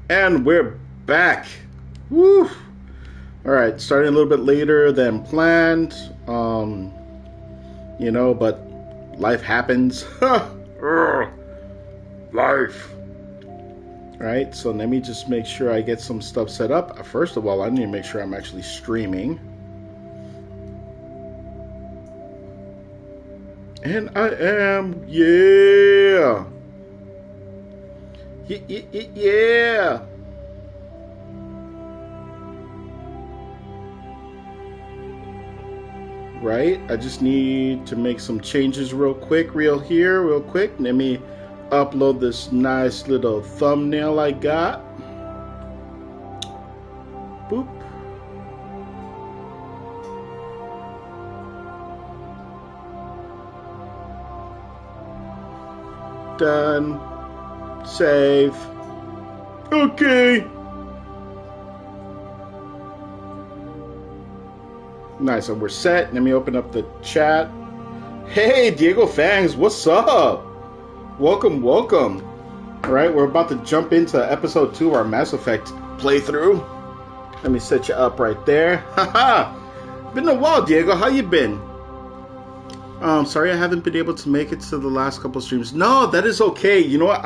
And we're back. Woo! Alright, starting a little bit later than planned. But life happens. Life. Alright, so let me just make sure I get some stuff set up. First of all, I need to make sure I'm actually streaming. And I am. Yeah. Yeah. Right, I just need to make some changes real quick. Real quick. Let me upload this nice little thumbnail I got. Boop. Done. Save. Okay. Nice, and we're set. Let me open up the chat. Hey, Diego Fangs, what's up? Welcome. All right, we're about to jump into episode 2 of our Mass Effect playthrough. Let me set you up right there. Haha. Been a while, Diego. How you been? Sorry I haven't been able to make it to the last couple streams. No, that is okay. You know what?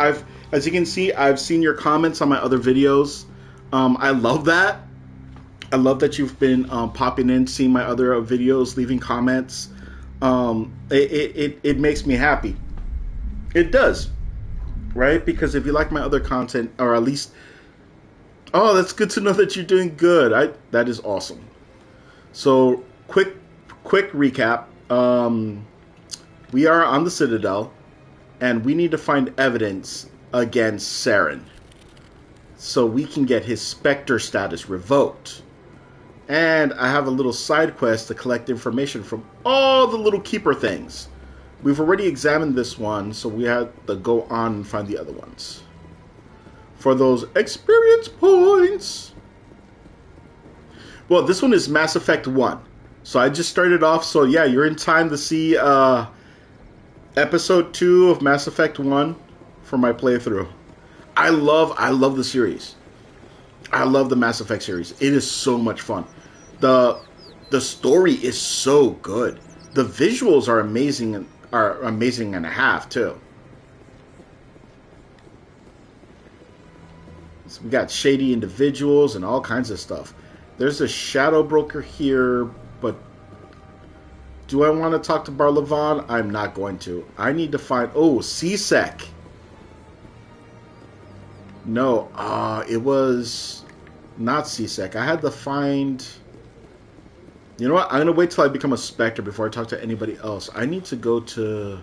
As you can see, I've seen your comments on my other videos. I love that. I love that you've been popping in, seeing my other videos, leaving comments. It makes me happy. It does, right? Because if you like my other content, or at least, oh, that's good to know that you're doing good. That is awesome. So, quick recap. We are on the Citadel, and we need to find evidence against Saren, so we can get his Spectre status revoked. And I have a little side quest to collect information from all the little keeper things. We've already examined this one, so we have to go on and find the other ones for those experience points. Well, this one is Mass Effect 1. So I just started off, so yeah, you're in time to see episode 2 of Mass Effect 1 for my playthrough. I love the series. I love the Mass Effect series. It is so much fun. The story is so good. The visuals are amazing and a half too. So we got shady individuals and all kinds of stuff. There's a shadow broker here, but do I want to talk to Barlavon? I'm not going to. I need to find... Oh, CSEC. No, it was not CSEC. I had to find... You know what? I'm going to wait till I become a Spectre before I talk to anybody else. I need to go to...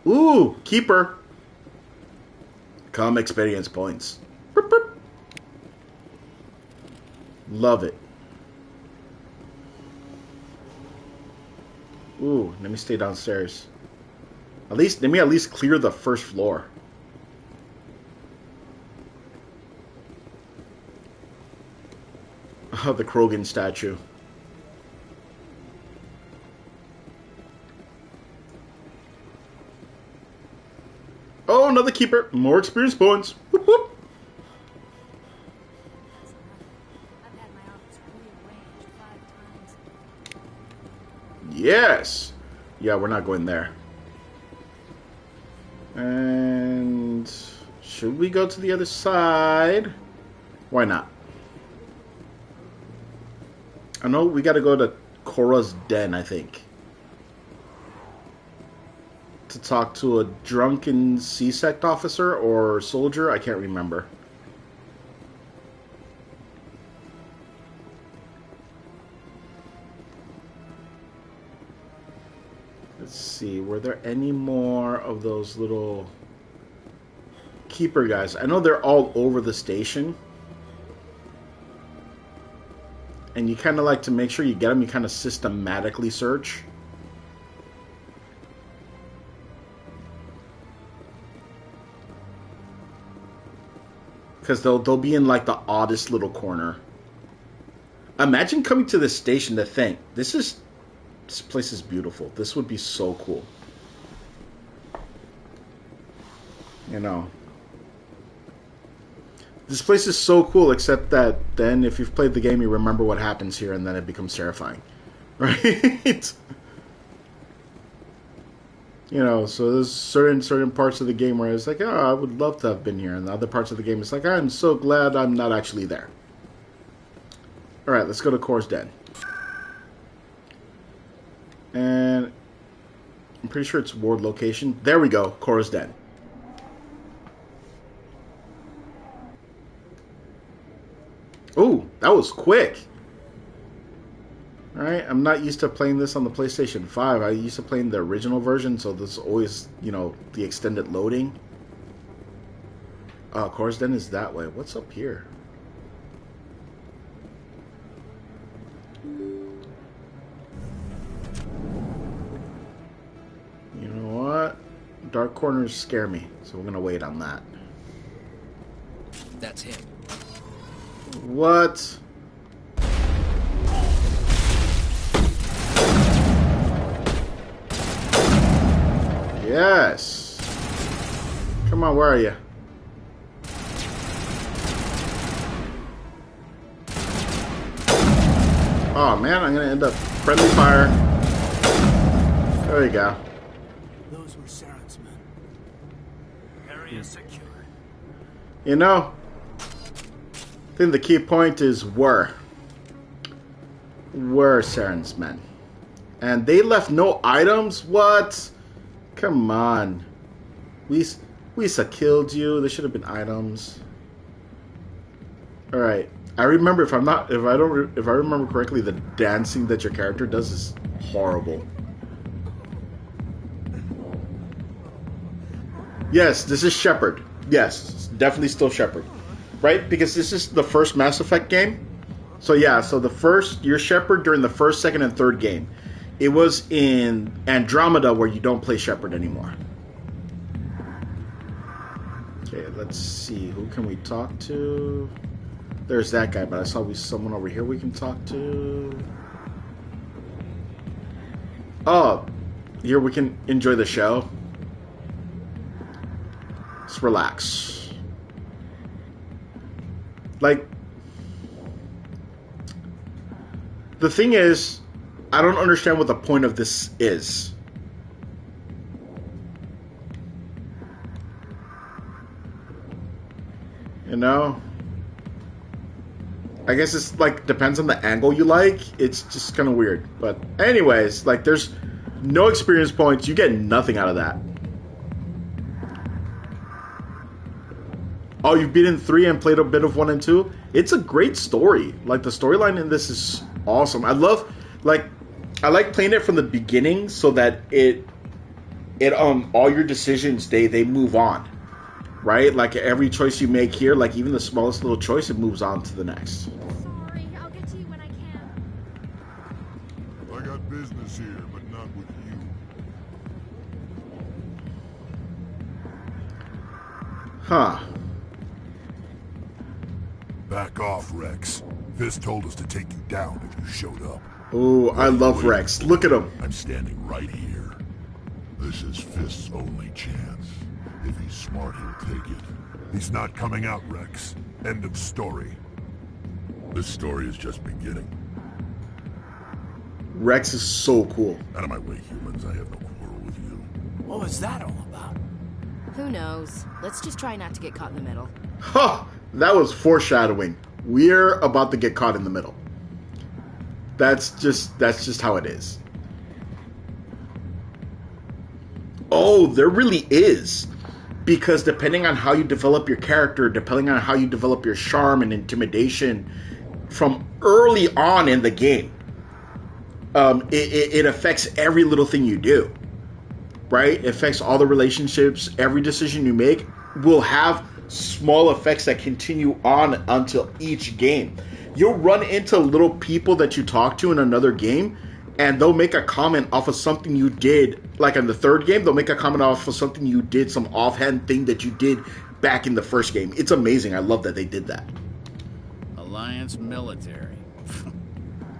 Ooh, Keeper. Come experience points. Boop, boop. Love it. Ooh, let me stay downstairs. Let me at least clear the first floor. Oh, the Krogan statue. Oh, another keeper. More experience points. Whoop, whoop. Yes. Yeah, we're not going there. And should we go to the other side? Why not? I know we got to go to Korra's den, I think, to talk to a drunken C-Sect officer or soldier. I can't remember. Let's see, were there any more of those little keeper guys? I know they're all over the station. And you kind of like to make sure you get them, you kind of systematically search. Because they'll be in like the oddest little corner. Imagine coming to this station to think, this place is beautiful. This would be so cool. You know. This place is so cool, except that then if you've played the game, you remember what happens here, and then it becomes terrifying. Right? You know, so there's certain parts of the game where it's like, oh, I would love to have been here. And the other parts of the game, it's like, I'm so glad I'm not actually there. Alright, let's go to Core's Den. And I'm pretty sure it's ward location. There we go, Core's Den. Ooh, that was quick. Alright, I'm not used to playing this on the PlayStation 5. I used to playing the original version, so there's always, you know, the extended loading. Core's Den is that way. What's up here? You know what? Dark corners scare me, so we're gonna wait on that. That's him. What? Yes. Come on, where are you? Oh man, I'm gonna end up friendly fire. There you go. Those were Saren's men. Area secure. You know, I think the key point is were Saren's men. And they left no items? What? Come on. We killed you. There should have been items. Alright. I remember if I remember correctly, the dancing that your character does is horrible. Yes, this is Shepard. Yes, it's definitely still Shepard. Right? Because this is the first Mass Effect game. So yeah, so you're Shepard during the first, second, and third game. It was in Andromeda where you don't play Shepard anymore. Okay, let's see. Who can we talk to? There's that guy, but I saw someone over here we can talk to. Oh, here we can enjoy the show. Let's relax. Like, the thing is, I don't understand what the point of this is. You know? I guess it's like, depends on the angle you like. It's just kind of weird. But anyways, like, there's no experience points. You get nothing out of that. Oh, you've beaten 3 and played a bit of 1 and 2? It's a great story. Like, the storyline in this is awesome. I like playing it from the beginning so that all your decisions, they move on. Right? Like, every choice you make here, like, even the smallest little choice, it moves on to the next. Sorry, I'll get to you when I can. I got business here, but not with you. Huh. Back off, Rex. Fisk told us to take you down if you showed up. Ooh, I love Rex. Look at him. I'm standing right here. This is Fisk's only chance. If he's smart, he'll take it. He's not coming out, Rex. End of story. This story is just beginning. Rex is so cool. Out of my way, humans. I have no quarrel with you. What was that all about? Who knows? Let's just try not to get caught in the middle. Huh! That was foreshadowing. We're about to get caught in the middle. That's just how it is. Oh, there really is. Because depending on how you develop your character, depending on how you develop your charm and intimidation from early on in the game, it affects every little thing you do. Right? It affects all the relationships. Every decision you make will have small effects that continue on until each game. You'll run into little people that you talk to in another game, and they'll make a comment off of something you did. Like in the third game, they'll make a comment off of something you did, some offhand thing that you did back in the first game. It's amazing. I love that they did that. Alliance military.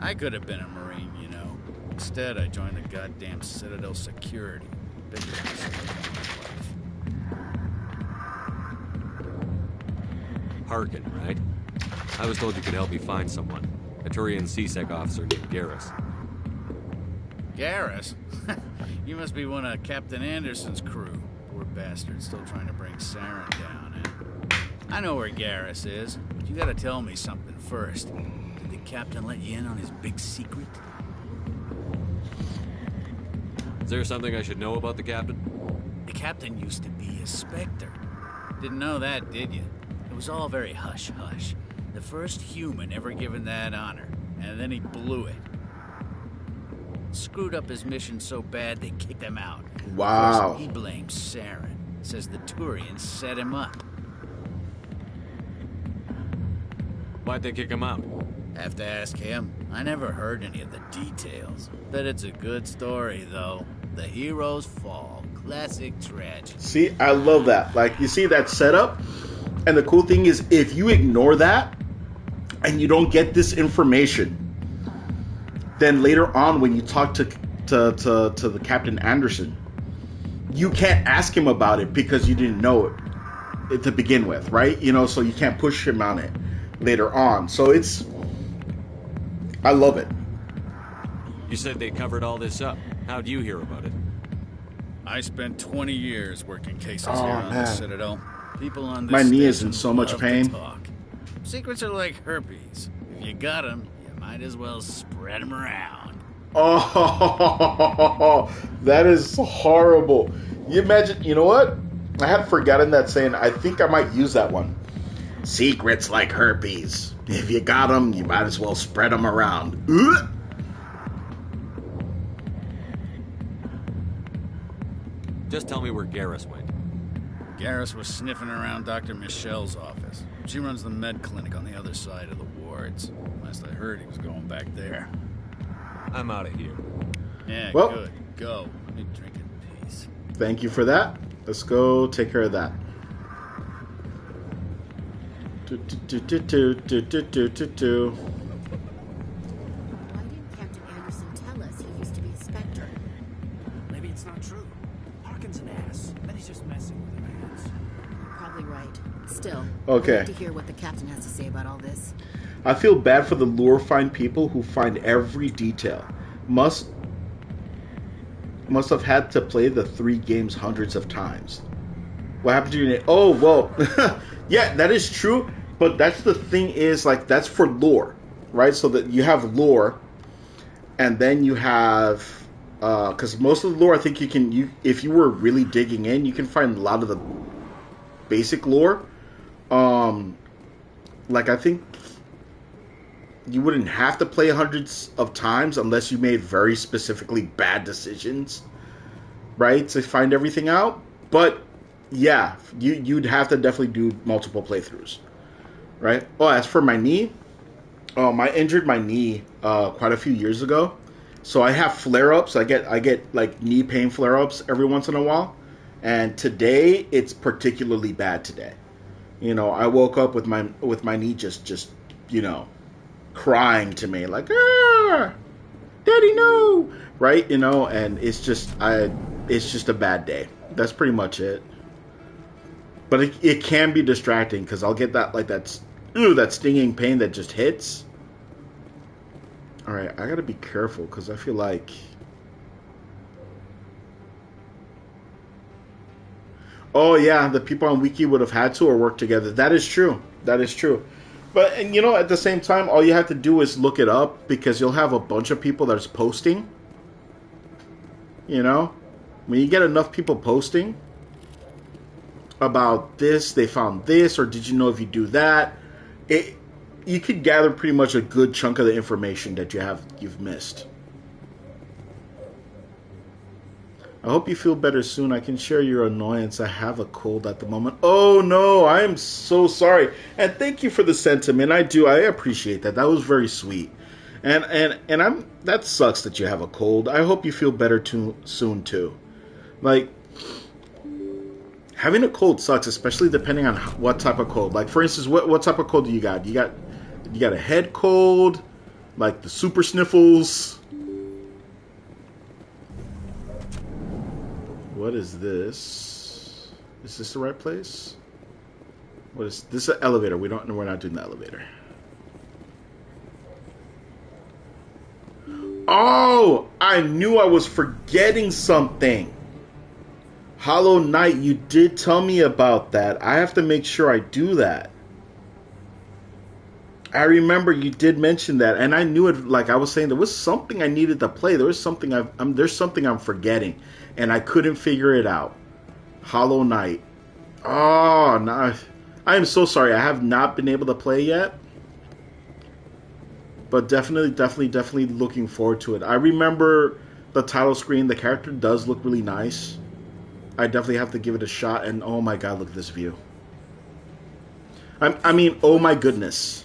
I could have been a Marine, you know. Instead, I joined the goddamn Citadel security. Biggest mistake of my life. Harkin, right? I was told you could help me find someone. A Turian CSEC officer named Garrus. Garrus? You must be one of Captain Anderson's crew. Poor bastard, still trying to bring Saren down, eh? I know where Garrus is, but you gotta tell me something first. Did the captain let you in on his big secret? Is there something I should know about the captain? The captain used to be a Spectre. Didn't know that, did you? It was all very hush-hush. The first human ever given that honor, and then he blew it. Screwed up his mission so bad they kicked him out. Wow. Of course, he blames Saren. Says the Turians set him up. Why'd they kick him out? Have to ask him. I never heard any of the details. Bet it's a good story, though. The heroes fall. Classic tragedy. See, I love that. Like, you see that setup? And the cool thing is, if you ignore that, and you don't get this information, then later on when you talk to the Captain Anderson, you can't ask him about it because you didn't know it to begin with, right? You know, so you can't push him on it later on. So I love it. You said they covered all this up. How'd you hear about it? I spent 20 years working cases here on the Citadel. People on this My knee is station in so much love to pain. talk. Secrets are like herpes. If you got them, you might as well spread them around. Oh, that is horrible. You imagine, you know what? I had forgotten that saying. I think I might use that one. Secrets like herpes. If you got them, you might as well spread them around. Ugh. Just tell me where Garrus went. Garrus was sniffing around Dr. Michelle's office. She runs the med clinic on the other side of the wards. Last I heard, he was going back there. I'm out of here. Yeah, Well, good. Go. Let me drink in peace. Thank you for that. Let's go take care of that. Why didn't Captain Anderson tell us he used to be a Spectre? Maybe it's not true. Harkin's an ass. Then he's just messing with her hands. You're probably right. Still, Okay. I'd like to hear what the captain has to say about all this. I feel bad for the lure find people who find every detail. Must have had to play the 3 games hundreds of times. What happened to your name? Oh, well, yeah, that is true. But that's the thing is, like, that's for lore, right? So that you have lore, and then you have, because most of the lore, I think if you were really digging in, you can find a lot of the basic lore. Like, I think you wouldn't have to play hundreds of times unless you made very specifically bad decisions, right, to find everything out. But yeah, you'd have to definitely do multiple playthroughs, right? Oh, as for my knee, I injured my knee quite a few years ago, so I have flare-ups. I get like knee pain flare-ups every once in a while, and today it's particularly bad. Today, you know, I woke up with my knee just you know, crying to me like, ah, daddy, no, right? You know, and it's just a bad day. That's pretty much it. But it can be distracting because I'll get that stinging pain that just hits. All right, I gotta be careful because I feel like, oh yeah, the people on Wiki would have had to or work together. That is true. That is true. But, and you know, at the same time, all you have to do is look it up because you'll have a bunch of people that's posting. You know, when you get enough people posting about this, they found this, or did you know if you do that, you could gather pretty much a good chunk of the information that you've missed. I hope you feel better soon. I can share your annoyance. I have a cold at the moment. Oh no, I am so sorry. And thank you for the sentiment. I appreciate that. That was very sweet. And that sucks that you have a cold. I hope you feel better soon too. Like, having a cold sucks, especially depending on what type of cold. Like, for instance, what type of cold do you got? You got a head cold, like the super sniffles. What is this? Is this the right place? What is this? Is an elevator. We're not doing the elevator. Oh, I knew I was forgetting something. Hollow Knight, you did tell me about that. I have to make sure I do that. I remember you did mention that, and I knew it. Like I was saying, there was something I needed to play. There was something there's something I'm forgetting, and I couldn't figure it out. Hollow Knight. Oh, no. I am so sorry. I have not been able to play yet. But definitely looking forward to it. I remember the title screen. The character does look really nice. I definitely have to give it a shot. And oh my god, look at this view. I mean, oh my goodness.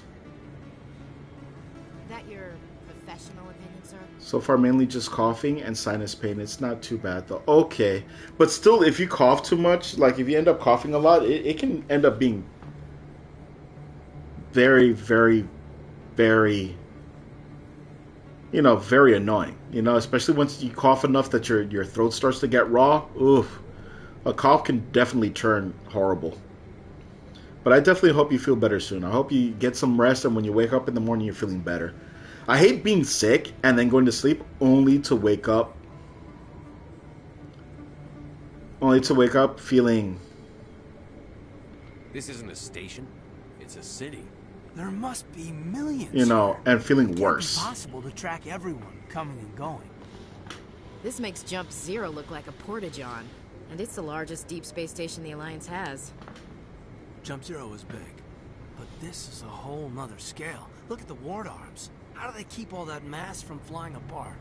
Is that your professional opinion, sir? So far, mainly just coughing and sinus pain. It's not too bad, though. Okay. But still, if you cough too much, like if you end up coughing a lot, it can end up being very, very, very, very annoying. Especially once you cough enough that your throat starts to get raw. Oof. A cough can definitely turn horrible. But I definitely hope you feel better soon. I hope you get some rest, and when you wake up in the morning, you're feeling better. I hate being sick and then going to sleep only to wake up feeling... This isn't a station. It's a city. There must be millions. And feeling It's worse. impossible to track everyone coming and going. This makes Jump Zero look like a porta-john. And it's the largest deep space station the Alliance has. Jump Zero was big, but this is a whole nother scale. Look at the ward arms. How do they keep all that mass from flying apart?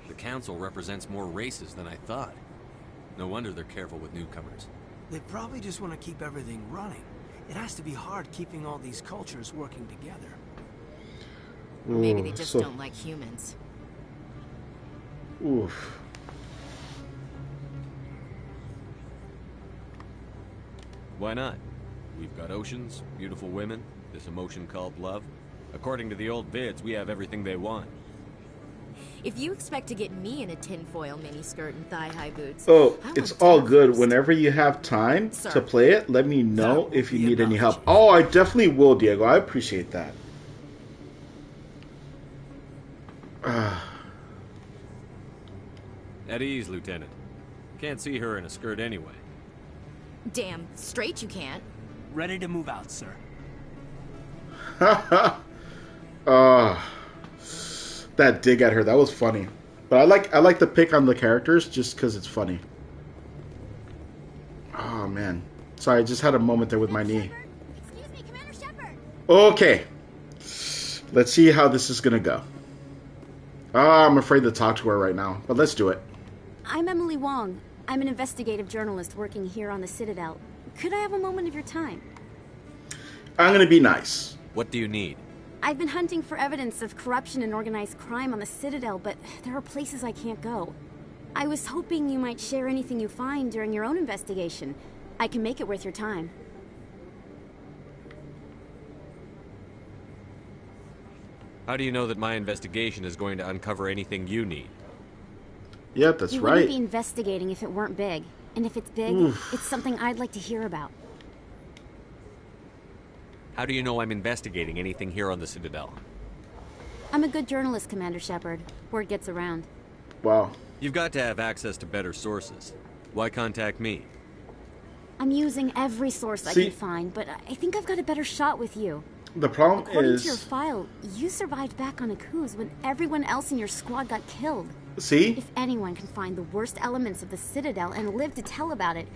The council represents more races than I thought. No wonder they're careful with newcomers. They probably just want to keep everything running. It has to be hard keeping all these cultures working together. Maybe they just don't like humans. Oof. Why not? We've got oceans, beautiful women, this emotion called love. According to the old vids, we have everything they want. If you expect to get me in a tinfoil miniskirt and thigh-high boots... Oh, I it's want all dinner good. first. Whenever you have time Sir. to play it, let me know That if you would be need any enough. help. Oh, I definitely will, Diego. I appreciate that. At ease, Lieutenant. Can't see her in a skirt anyway. Damn straight you can't. Ready to move out, sir. That dig at her, that was funny. But I like the pick on the characters just because it's funny. Oh man, sorry, I just had a moment there with my knee. Excuse me, Commander Shepard. Okay, let's see how this is gonna go. I'm afraid to talk to her right now, but let's do it. I'm Emily Wong. I'm an investigative journalist working here on the Citadel. Could I have a moment of your time? I'm gonna be nice. What do you need? I've been hunting for evidence of corruption and organized crime on the Citadel, but there are places I can't go. I was hoping you might share anything you find during your own investigation. I can make it worth your time. How do you know that my investigation is going to uncover anything you need? Yep, that's You right. wouldn't be investigating if it weren't big. And if it's big, Oof. it's something I'd like to hear about. How do you know I'm investigating anything here on the Citadel? I'm a good journalist, Commander Shepard. Word gets around. Wow. You've got to have access to better sources. Why contact me? I'm using every source I See- can find, but I think I've got a better shot with you. The problem According to your is, file, you survived back on Akuz when everyone else in your squad got killed. see, If anyone can find the worst elements of the Citadel and live to tell about it,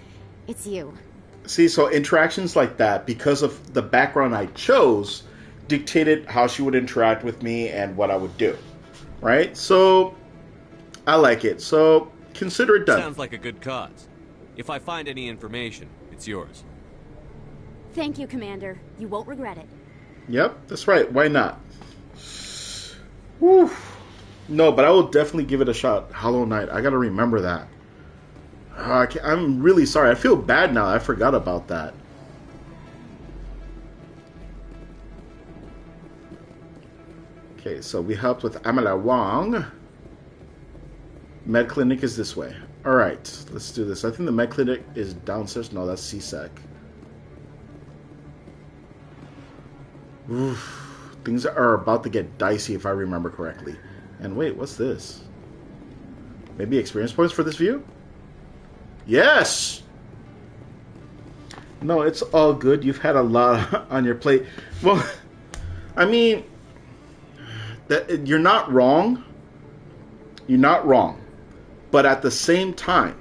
it's you. so interactions like that, because of the background I chose, dictated how she would interact with me and what I would do. Right? So, I like it. So, consider it done. Sounds like a good cause. If I find any information, it's yours. Thank you, Commander. You won't regret it. Yep, that's right. Why not? Woo. No, but I will definitely give it a shot. Hollow Knight. I gotta remember that. I'm really sorry. I feel bad now. I forgot about that. Okay, so we helped with Amala Wong. Med clinic is this way. All right, let's do this. I think the med clinic is downstairs. No, that's CSEC. Oof. Things are about to get dicey if I remember correctly. And wait, what's this? Maybe experience points for this view? Yes! No, it's all good. You've had a lot on your plate. Well, I mean, you're not wrong. You're not wrong. But at the same time,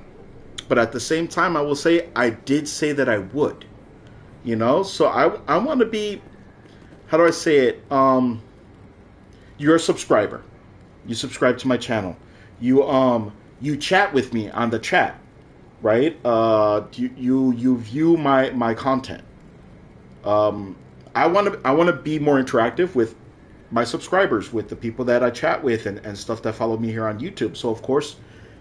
I will say I did say that I would. You know? So I want to be, how do I say it? You're a subscriber. You subscribe to my channel. You chat with me on the chat, right? You view my content. I want to be more interactive with my subscribers, with the people that I chat with and stuff that follow me here on YouTube. So of course,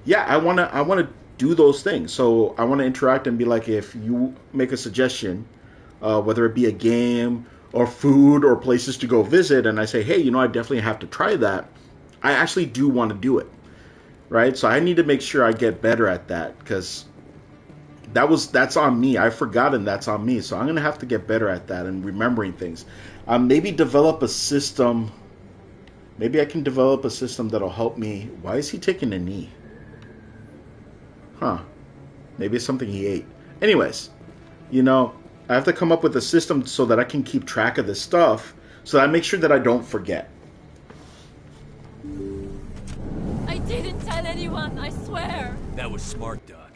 yeah, I want to do those things. So I want to interact and be like, if you make a suggestion, whether it be a game or food or places to go visit, and I say, hey, I definitely have to try that. I actually do want to do it, right? So I need to make sure I get better at that, because that's on me. I've forgotten that's on me. So I'm going to have to get better at that and remembering things. Maybe develop a system. Maybe I can develop a system that'll help me. Why is he taking a knee? Huh. Maybe it's something he ate. Anyways, I have to come up with a system so that I can keep track of this stuff, so that I make sure that I don't forget. I didn't tell anyone, I swear. That was smart, Doc.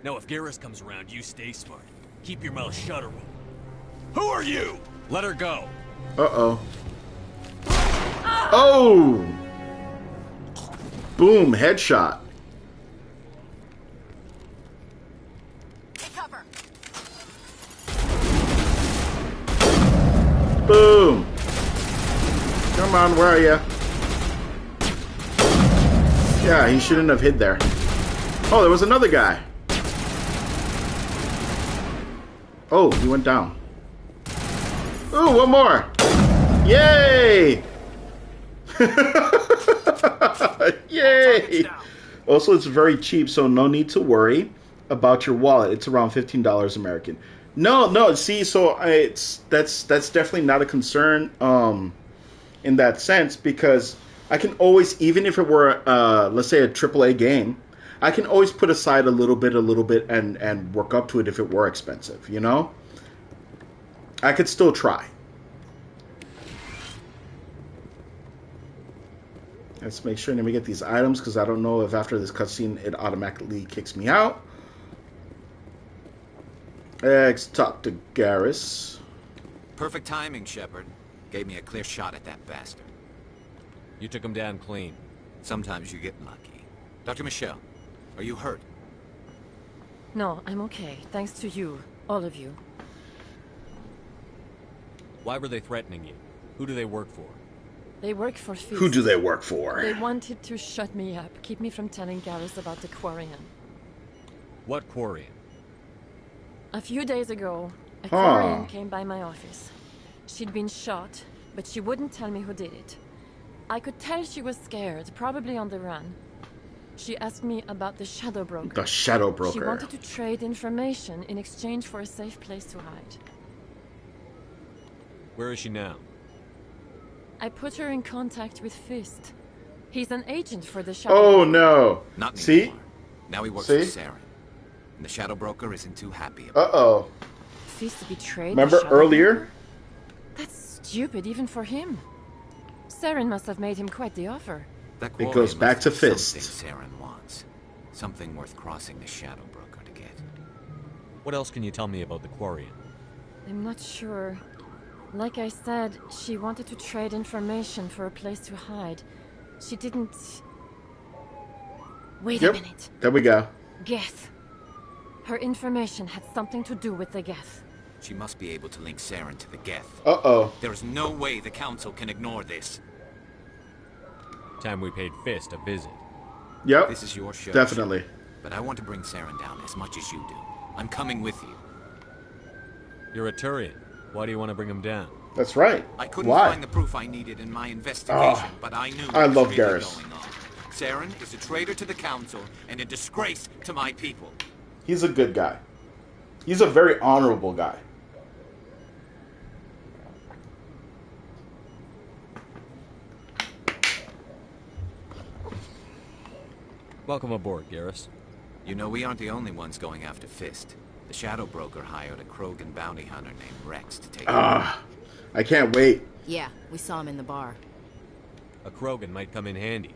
Now if Garrus comes around, you stay smart. Keep your mouth shut or we'll... Who are you? Let her go. Uh-oh. Oh! Boom, headshot. Take cover. Boom. Come on, where are you? Yeah, he shouldn't have hid there. Oh, there was another guy. Oh, he went down. Ooh, one more. Yay! Yay! Also, it's very cheap, so no need to worry about your wallet. It's around $15 American. No, see, so that's definitely not a concern in that sense, because I can always, even if it were, let's say, a AAA game, I can always put aside a little bit, and work up to it if it were expensive, I could still try. Let's make sure that we get these items, because I don't know if after this cutscene it automatically kicks me out. Let's talk to Garrus. Perfect timing, Shepard. Gave me a clear shot at that bastard. You took him down clean. Sometimes you get lucky. Dr. Michelle, are you hurt? No, I'm okay. Thanks to you. All of you. Why were they threatening you? Who do they work for? They work for Feast. Who do they work for? They wanted to shut me up, keep me from telling Garrus about the Quarian. What Quarian? A few days ago, a Quarian came by my office. She'd been shot, but she wouldn't tell me who did it. I could tell she was scared, probably on the run. She asked me about the Shadow Broker. The Shadow Broker. She wanted to trade information in exchange for a safe place to hide. Where is she now? I put her in contact with Fist. He's an agent for the Shadow Oh Broker. no. Not See? anymore. Now he works See? for Saren. And the Shadow Broker isn't too happy about Uh-oh. Fist betrayed Remember the Shadow earlier? Broker? That's stupid even for him. Saren must have made him quite the offer. that. It goes Quarian back must to have Fist. something Saren wants. Something worth crossing the Shadow Broker to get. What else can you tell me about the Quarian? I'm not sure. Like I said, she wanted to trade information for a place to hide. She didn't... Wait a minute. There we go. Geth. Her information had something to do with the Geth. She must be able to link Saren to the Geth. Uh-oh. There is no way the Council can ignore this. Time we paid Fist a visit. Yep. This is your show. Definitely. But I want to bring Saren down as much as you do. I'm coming with you. You're a Turian. Why do you want to bring him down? That's right. I couldn't Why? find the proof I needed in my investigation, but I knew I what was love really Garrus. going on. Saren is a traitor to the Council and a disgrace to my people. He's a good guy. He's a very honorable guy. Welcome aboard, Garrus. You know, we aren't the only ones going after Fist. The Shadow Broker hired a Krogan bounty hunter named Rex to take I can't wait. Yeah, we saw him in the bar. A Krogan might come in handy.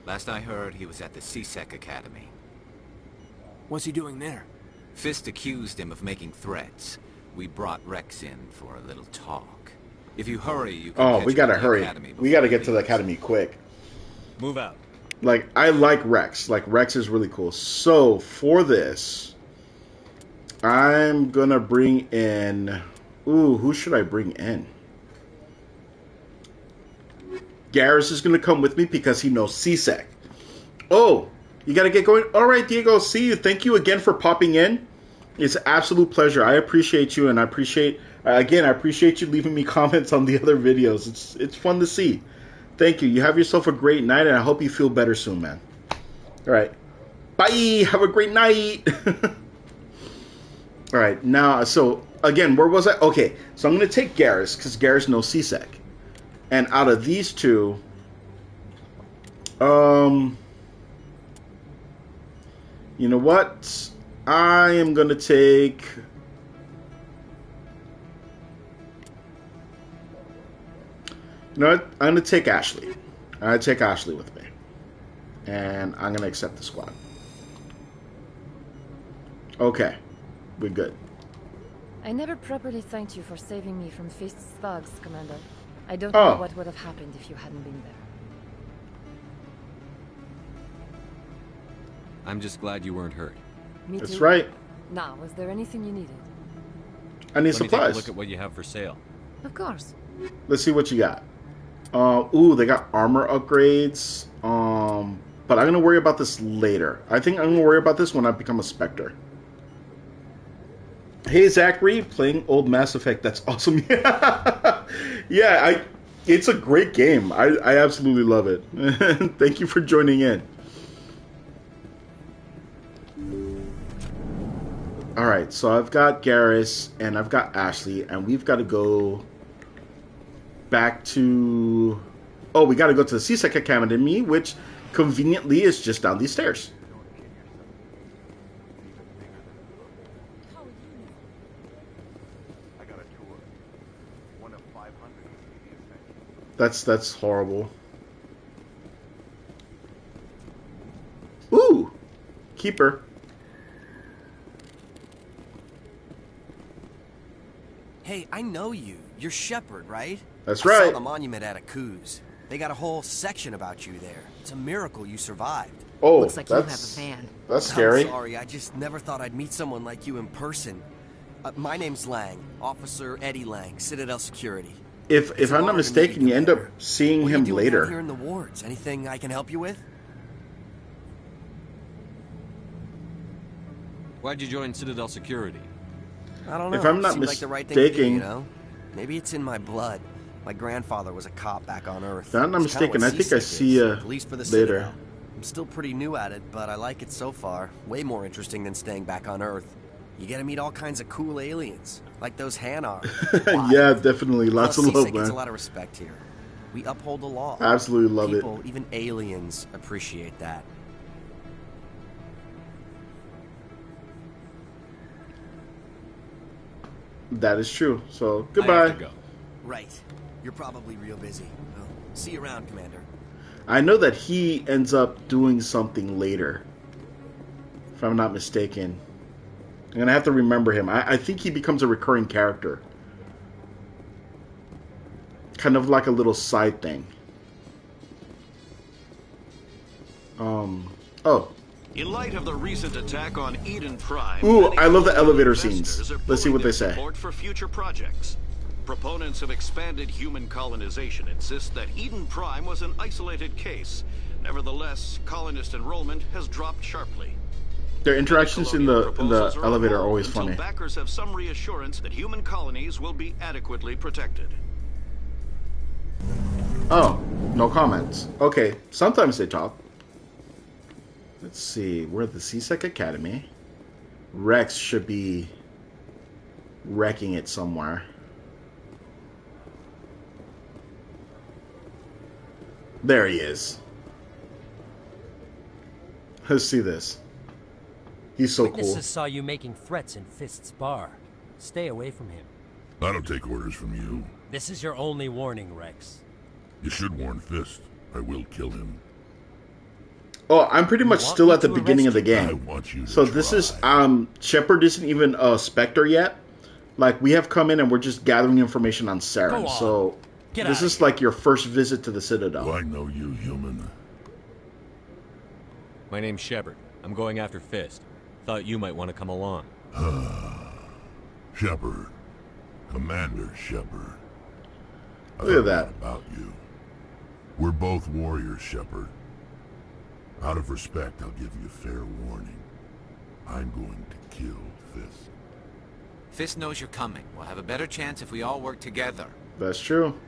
Last I heard, he was at the CSEC Academy. What's he doing there? Fist accused him of making threats. We brought Rex in for a little talk. If you hurry, you can catch we him gotta at the hurry. academy We gotta before get he to the leaves. academy quick. Move out. Like, I like Rex. Like, Rex is really cool. So, for this, I'm gonna bring in... Ooh, who should I bring in? Garrus is gonna come with me because he knows CSEC. Oh, you gotta get going. All right, Diego, see you. Thank you again for popping in. It's an absolute pleasure. I appreciate you, and I appreciate... Again, I appreciate you leaving me comments on the other videos. It's fun to see. Thank you. You have yourself a great night, and I hope you feel better soon, man. All right. Bye. Have a great night. All right. Now, so, again, where was I? Okay. So, I'm going to take Garrus, because Garrus knows CSEC. And out of these two, you know what? I am going to take... You know what? I'm going to take Ashley. I'm going to take Ashley with me. And I'm going to accept the squad. Okay. We're good. I never properly thanked you for saving me from Fist's thugs, Commander. I don't know what would have happened if you hadn't been there. I'm just glad you weren't hurt. Me That's too. right. Now, was there anything you needed? I need Let me take a supplies. look at what you have for sale. Of course. Let's see what you got. Ooh, they got armor upgrades. But I'm going to worry about this later. I think I'm going to worry about this when I become a Spectre. Hey, Zachary, playing old Mass Effect. That's awesome. Yeah, it's a great game. I absolutely love it. Thank you for joining in. Alright, so I've got Garrus and I've got Ashley, and we've got to go back to... Oh, we got to go to the CSEC Academy, which conveniently is just down these stairs. That's horrible. Ooh! Keeper. Hey, I know you. You're Shepard, right? That's I right. saw the monument at Akuz. They got a whole section about you there. It's a miracle you survived. Oh, Looks like you have a fan. That's scary. I'm sorry, I just never thought I'd meet someone like you in person. My name's Lang, Officer Eddie Lang, Citadel Security. If I'm not mistaken, you end up seeing him Here later. in the wards. Anything I can help you with? Why'd you join Citadel Security? I don't know. If I'm not Seemed like the right thing to do, mistaken- you know? Maybe it's in my blood. My grandfather was a cop back on Earth. If I'm not It's kinda mistaken, what I think I CSEC see is, you at least for the later. Citadel. I'm still pretty new at it, but I like it so far. Way more interesting than staying back on Earth. You get to meet all kinds of cool aliens, like those Hanar. Yeah, definitely. Lots Plus, of love, CSEC gets a man. lot of respect here. We uphold the law. Absolutely love it. People, even aliens, appreciate that. That is true. So, I have goodbye. to go. Right. You're probably real busy. Well, see you around, Commander. I know that he ends up doing something later. If I'm not mistaken. I'm going to have to remember him. I think he becomes a recurring character. Kind of like a little side thing. Oh. In light of the recent attack on Eden Prime, Ooh, many I love the global elevator investors scenes. are Let's see pooling what they their say. Support for future projects. Proponents of expanded human colonization insist that Eden Prime was an isolated case. Nevertheless, colonist enrollment has dropped sharply. Their interactions in the Proposals are elevator are on hold always until funny. backers have some reassurance that human colonies will be adequately protected. Oh, no comments. Okay, sometimes they talk. Let's see. We're at the C-Sec Academy. Rex should be wrecking it somewhere. There he is. Let's see this. He's so cool. Witnesses saw you making threats in Fist's bar. Stay away from him. I don't take orders from you. This is your only warning, Rex. You should warn Fist. I will kill him. Oh, I'm pretty much still at the beginning of the game. I want you to So this is Shepard isn't even a Spectre yet. Like, we have come in and we're just gathering information on Saren. So this is like your first visit to the Citadel. Do I know you, human? My name's Shepard. I'm going after Fist. Thought you might want to come along. Shepard. Commander Shepard. Look at that. About you. We're both warriors, Shepard. Out of respect, I'll give you fair warning. I'm going to kill Fist. Fist knows you're coming. We'll have a better chance if we all work together. That's true.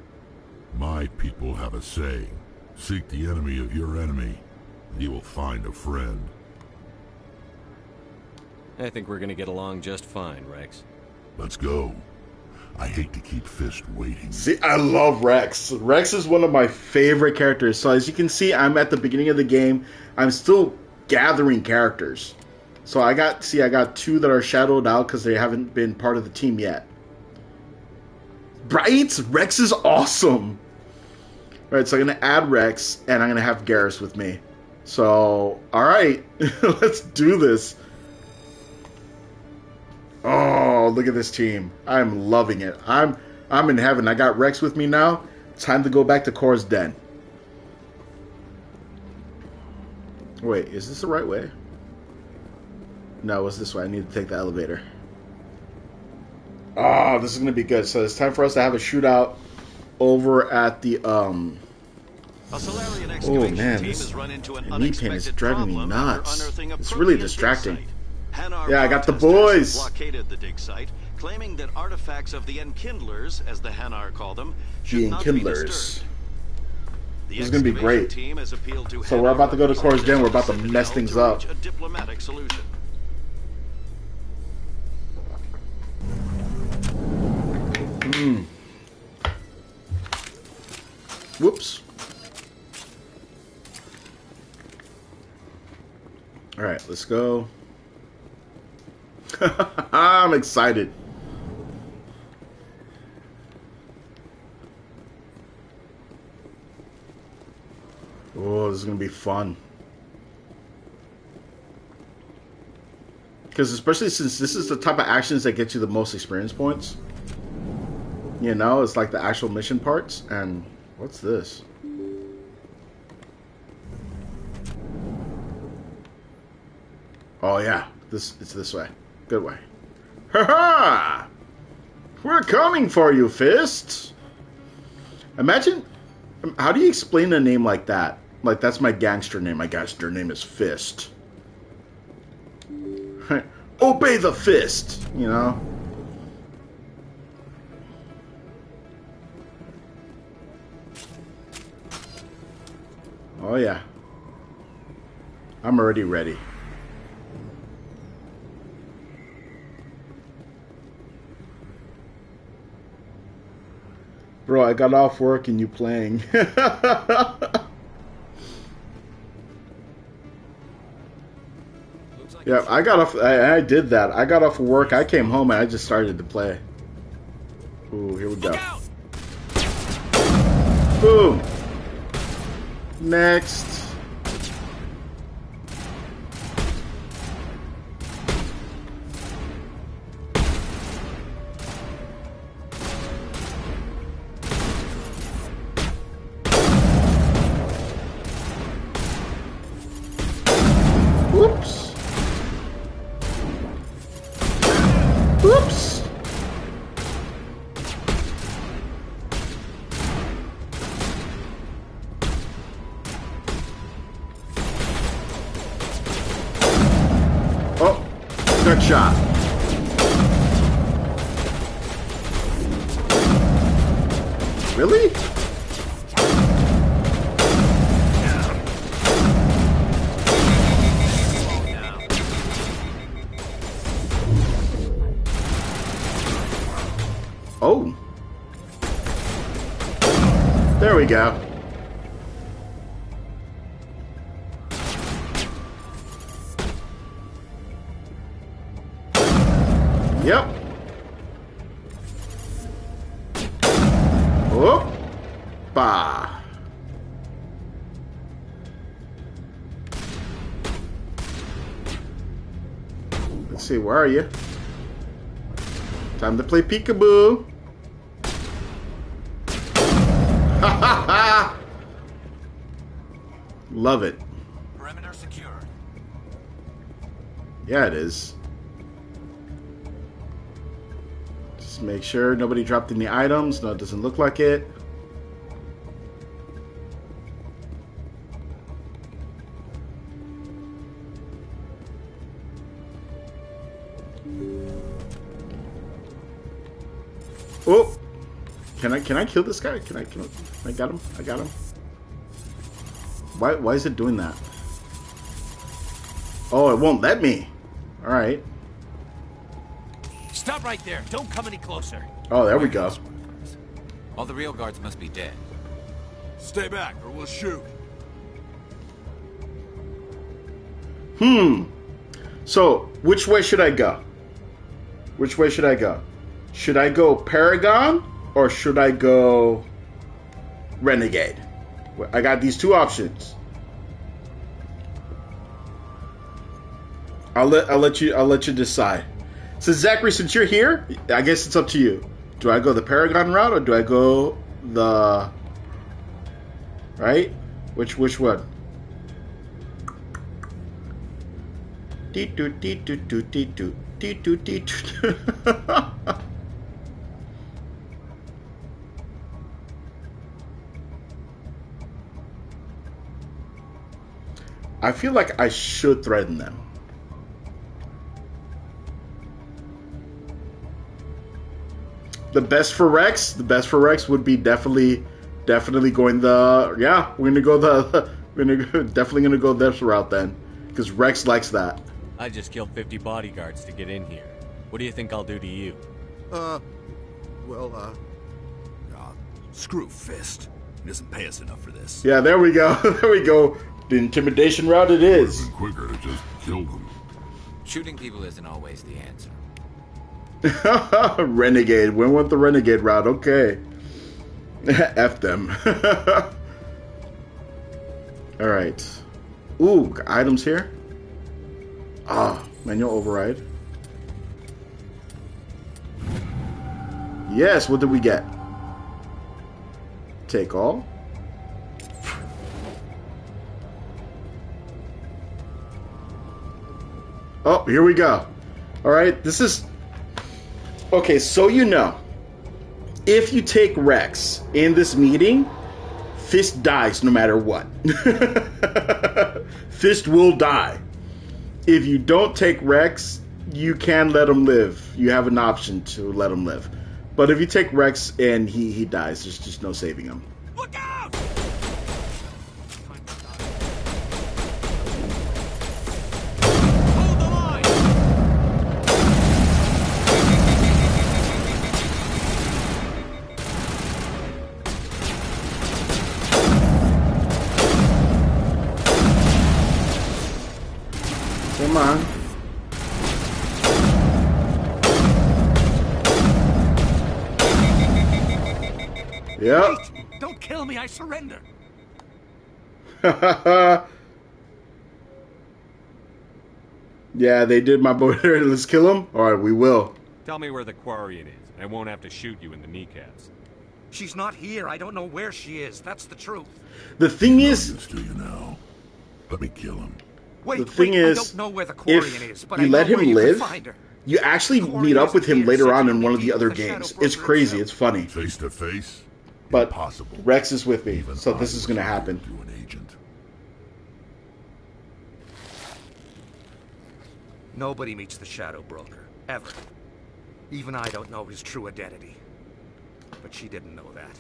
My people have a saying. Seek the enemy of your enemy, and you will find a friend. I think we're gonna get along just fine, Rex. Let's go. I hate to keep Fist waiting. See, I love Rex. Rex is one of my favorite characters. So as you can see, I'm at the beginning of the game. I'm still gathering characters. So I got two that are shadowed out because they haven't been part of the team yet. Right? Rex is awesome. Alright, so I'm going to add Rex, and I'm going to have Garrus with me. So, alright. Let's do this. Oh, look at this team. I'm loving it. I'm in heaven. I got Rex with me now. Time to go back to Kor's den. Wait, is this the right way? No, it's this way. I need to take the elevator. Oh, this is going to be good. So it's time for us to have a shootout over at the, A Solarian excavation team has run into an knee pain is driving me nuts. It's really distracting. Hanar Yeah, I got the protesters boys. Blockaded the dig site, claiming that artifacts of the Enkindlers, as the Hanar call them, should The not be Enkindlers. disturbed. The This is going to be excavation great. team has appealed to So we're about to go to Hanar Kor's den. We're about to Citadel mess things to up. reach a diplomatic solution. Whoops. Alright, let's go. I'm excited. Oh, this is going to be fun. Because especially since this is the type of actions that get you the most experience points. You know, it's like the actual mission parts. And what's this? Oh yeah, it's this way. Good way. Ha ha! We're coming for you, Fist. Imagine, how do you explain a name like that? Like, that's my gangster name. My gangster name is Fist. Obey the Fist, you know? Oh yeah. I'm already ready. Bro, I got off work and you playing. Yeah, I got off. I did that. I got off of work. I came home and I just started to play. Ooh, here we go. Boom. Next. Whoops. Whoops. Oh, good shot. Really? we go. Yep. Bah. Let's see, where are you? Time to play peekaboo. Ha ha ha! Love it. Perimeter secure. Yeah, it is. Just make sure nobody dropped any items. No, it doesn't look like it. Oh, can I kill this guy? Can I kill him? I got him. I got him. Why is it doing that? Oh, it won't let me. All right. Stop right there. Don't come any closer. Oh, there we go. All the real guards must be dead. Stay back or we'll shoot. So, which way should I go? Which way should I go? Should I go Paragon or should I go Renegade? I got these two options. I'll let you decide. So Zachary, since you're here, I guess it's up to you. Do I go the Paragon route or do I go the right? Which one? I feel like I should threaten them. The best for Rex? The best for Rex would be definitely going the... Yeah, we're going to go the... definitely going to go this route then. Because Rex likes that. I just killed 50 bodyguards to get in here. What do you think I'll do to you? Screw Fist. He doesn't pay us enough for this. Yeah, there we go. There we go. The intimidation route it is. It would have been quicker to just kill them. Shooting people isn't always the answer. Renegade. We went the Renegade route. Okay. F them. Alright. Ooh, got items here. Manual override. Yes, what did we get? Take all. Oh, here we go. Alright, this is... Okay, so you know, if you take Rex in this meeting, Fist dies no matter what. Fist will die. If you don't take Rex, you can let him live. You have an option to let him live. But if you take Rex and he dies, there's just no saving him. Look out! Hold the line! Come on. Yep. Wait, don't kill me, I surrender. Yeah, they did my boy there. Let's kill him? Alright, we will. Tell me where the Quarian is, and I won't have to shoot you in the kneecaps. She's not here. I don't know where she is. That's the truth. The thing is... Use to you now. Let me kill him. Wait, the thing is, I don't know where the Quarian is, but you I let know him where you live, can find her. you actually meet up with him later on in one of the other games. It's crazy. It's funny. Face to face? But Impossible. Rex is with me, Even so I this is going to happen. To an agent. Nobody meets the Shadow Broker, ever. Even I don't know his true identity. But she didn't know that.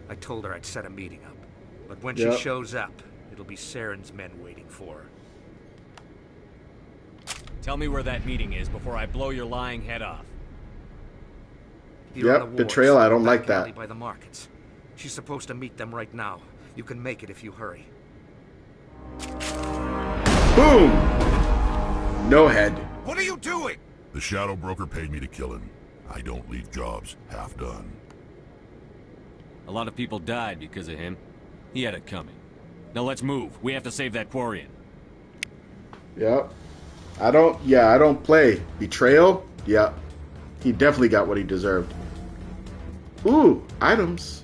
I told her I'd set a meeting up. But when she shows up, it'll be Saren's men waiting for her. Tell me where that meeting is before I blow your lying head off. Here on the Yep, betrayal, I don't like that. By the markets. She's supposed to meet them right now. You can make it if you hurry. Boom! No head. What are you doing? The Shadow Broker paid me to kill him. I don't leave jobs half done. A lot of people died because of him. He had it coming. Now let's move. We have to save that Quarian. Yep. I don't play. Betrayal? Yep. He definitely got what he deserved. Ooh, items.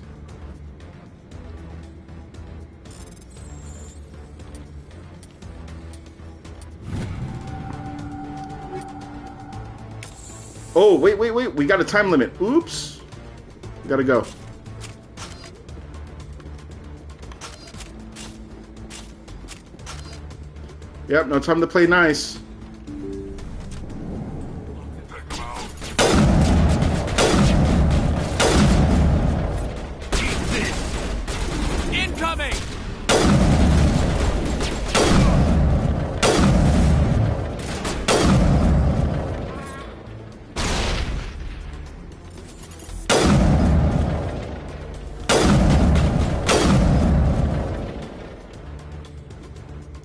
Oh, wait. We got a time limit. Oops. We gotta go. Yep, no time to play nice. Incoming!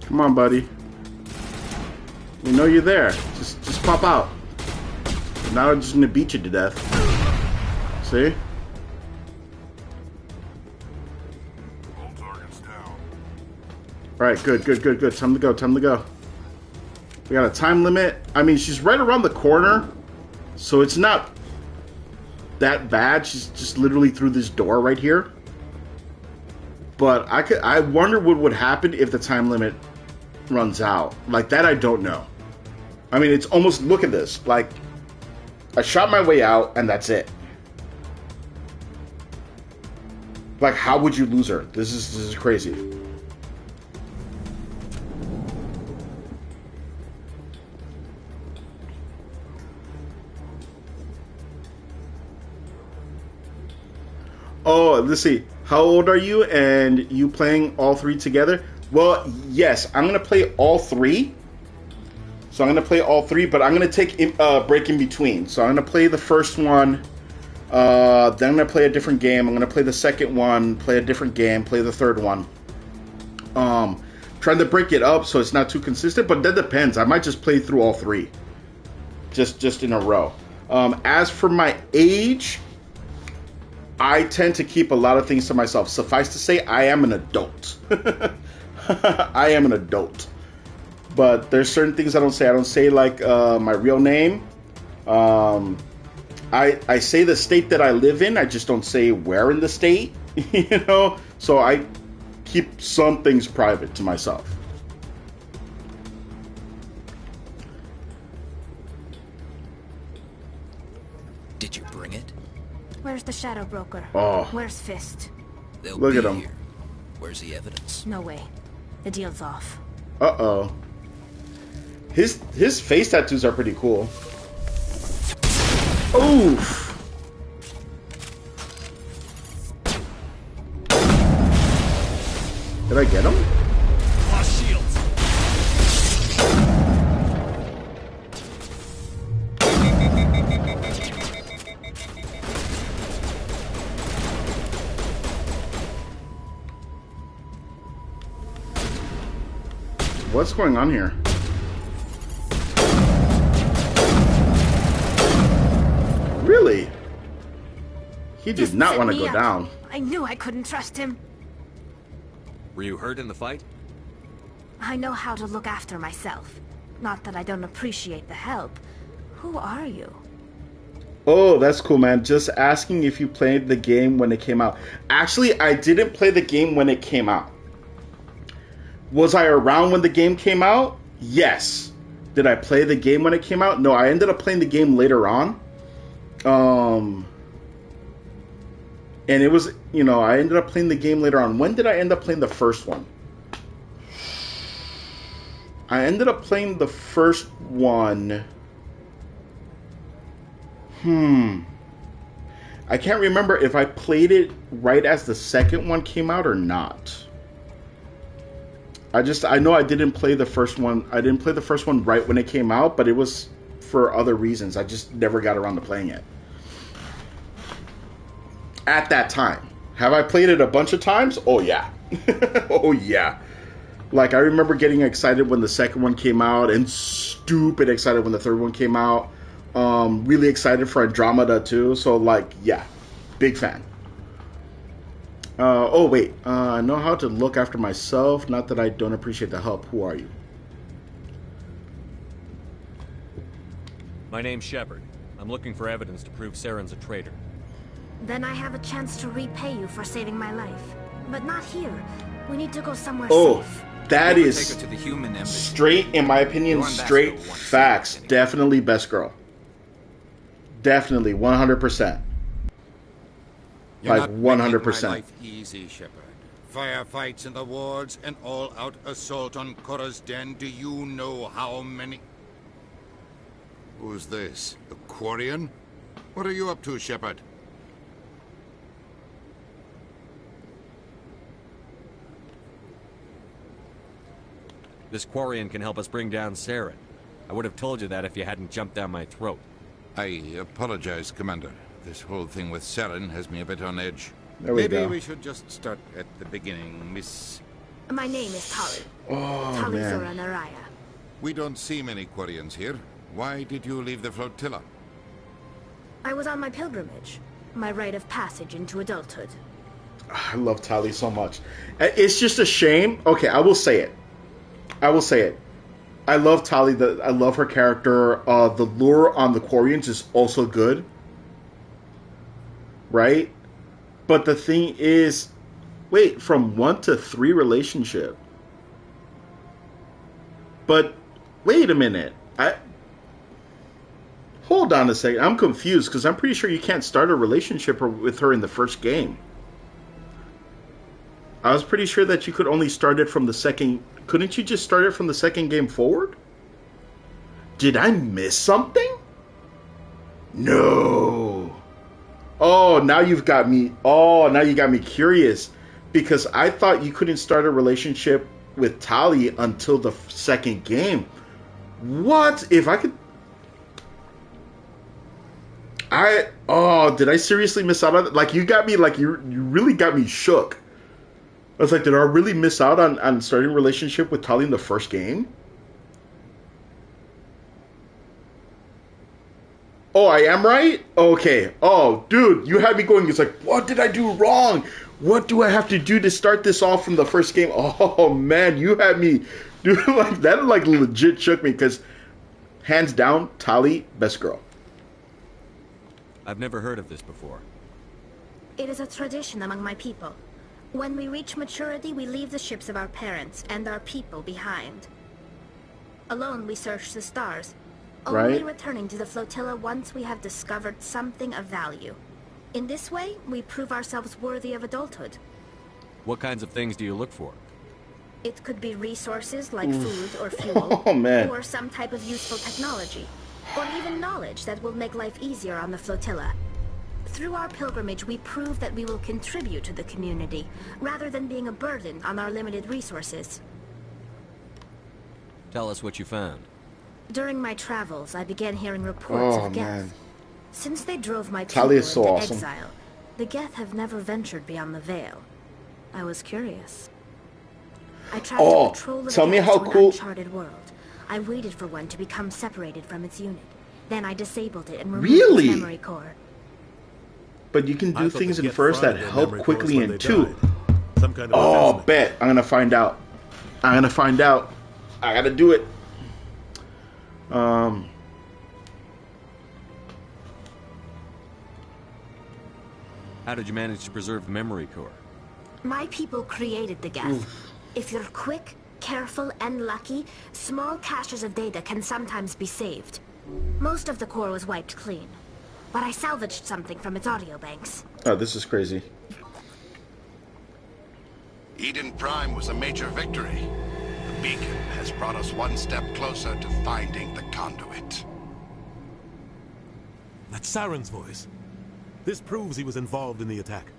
Come on, buddy. We know you're there. Just pop out. Now I'm just gonna beat you to death. See? All targets down. Alright, good. Time to go. We got a time limit. I mean, she's right around the corner, so it's not that bad. She's just literally through this door right here. But I wonder what would happen if the time limit runs out. Like that, I don't know. I mean, it's almost, look at this. Like, I shot my way out, and that's it. Like, how would you lose her? This is crazy. Oh, let's see. How old are you? And you playing all three together? Well, yes, I'm going to play all three. So I'm going to play all three, but I'm going to take a break in between. So I'm going to play the first one, then I'm going to play a different game. I'm going to play the second one, play a different game, play the third one. Trying to break it up so it's not too consistent, but that depends. I might just play through all three, just in a row. As for my age, I tend to keep a lot of things to myself. Suffice to say, I am an adult. I am an adult. But there's certain things I don't say. I don't say, like, my real name. I say the state that I live in. I just don't say where in the state. You know? So I keep some things private to myself. Did you bring it? Where's the Shadow Broker? Oh. Where's Fist? They'll Look be at him. here. Where's the evidence? No way. The deal's off. Uh-oh. His face tattoos are pretty cool. Oof. Did I get him? Lost shields. What's going on here? Really? He did not want to go down. I knew I couldn't trust him. Were you hurt in the fight? I know how to look after myself. Not that I don't appreciate the help. Who are you? Oh, that's cool, man. Just asking if you played the game when it came out. Actually, I didn't play the game when it came out. Was I around when the game came out? Yes. Did I play the game when it came out? No, I ended up playing the game later on. And it was, you know, I ended up playing the game later on. When did I end up playing the first one? I ended up playing the first one. I can't remember if I played it right as the second one came out or not. I know I didn't play the first one. I didn't play the first one right when it came out, but it was for other reasons. I just never got around to playing it at that time. Have I played it a bunch of times? Oh yeah. Oh yeah. Like, I remember getting excited when the second one came out, and stupid excited when the third one came out. Really excited for Andromeda too. So, like, yeah, big fan. Oh wait, I know how to look after myself. Not that I don't appreciate the help. Who are you? My name's Shepard. I'm looking for evidence to prove Saren's a traitor. Then I have a chance to repay you for saving my life. But not here. We need to go somewhere safe. That is to the human embassy. Straight, in my opinion, straight facts. Definitely best girl. Definitely, 100%. Like 100%. My life easy, Shepard. Firefights in the wards, an all-out assault on Korra's den. Do you know how many? Who's this? The Quarian? What are you up to, Shepard? This Quarian can help us bring down Saren. I would have told you that if you hadn't jumped down my throat. I apologize, Commander. This whole thing with Saren has me a bit on edge. Maybe we should just start at the beginning, Miss... My name is Tali. Oh, Tali man. Zora Naraya. We don't see many Quarians here. Why did you leave the flotilla? I was on my pilgrimage. My rite of passage into adulthood. I love Tali so much. It's just a shame. Okay, I will say it. I love Tali. I love her character. The lure on the Quarians is also good. Right? But the thing is, wait, from 1 to 3 relationship. But wait a minute. Hold on a second. I'm confused because I'm pretty sure you can't start a relationship with her in the first game. I was pretty sure that you could only start it from the second... Couldn't you just start it from the second game forward? Did I miss something? No. Oh, now you've got me... Oh, now you got me curious. Because I thought you couldn't start a relationship with Tali until the second game. What? If I could... did I seriously miss out on it? Like, you got me... Like, you really got me shook. I was like, did I really miss out on starting a relationship with Tali in the first game? Oh, I am right? Okay. Oh, dude, you had me going. It's like, what did I do wrong? What do I have to do to start this off from the first game? Oh, man, you had me... Dude, like, that like legit shook me because, hands down, Tali, best girl. I've never heard of this before. It is a tradition among my people. When we reach maturity, we leave the ships of our parents and our people behind. Alone, we search the stars, only returning to the flotilla once we have discovered something of value. In this way, we prove ourselves worthy of adulthood. What kinds of things do you look for? It could be resources like food or fuel, or some type of useful technology, or even knowledge that will make life easier on the flotilla. Through our pilgrimage, we prove that we will contribute to the community, rather than being a burden on our limited resources. Tell us what you found. During my travels, I began hearing reports of Geth. Man. Since they drove my people into exile, the Geth have never ventured beyond the Veil. I was curious. I tried to patrol the tell me Geth how to an cool... uncharted world. I waited for one to become separated from its unit. Then I disabled it and removed its memory core. But you can do things in first that help quickly in 2. Oh, bet. I'm going to find out. I'm going to find out. I got to do it. How did you manage to preserve the memory core? My people created the Geth. If you're quick, careful, and lucky, small caches of data can sometimes be saved. Most of the core was wiped clean. But I salvaged something from its audio banks. Oh, this is crazy. Eden Prime was a major victory. The beacon has brought us one step closer to finding the conduit. That's Saren's voice. This proves he was involved in the attack.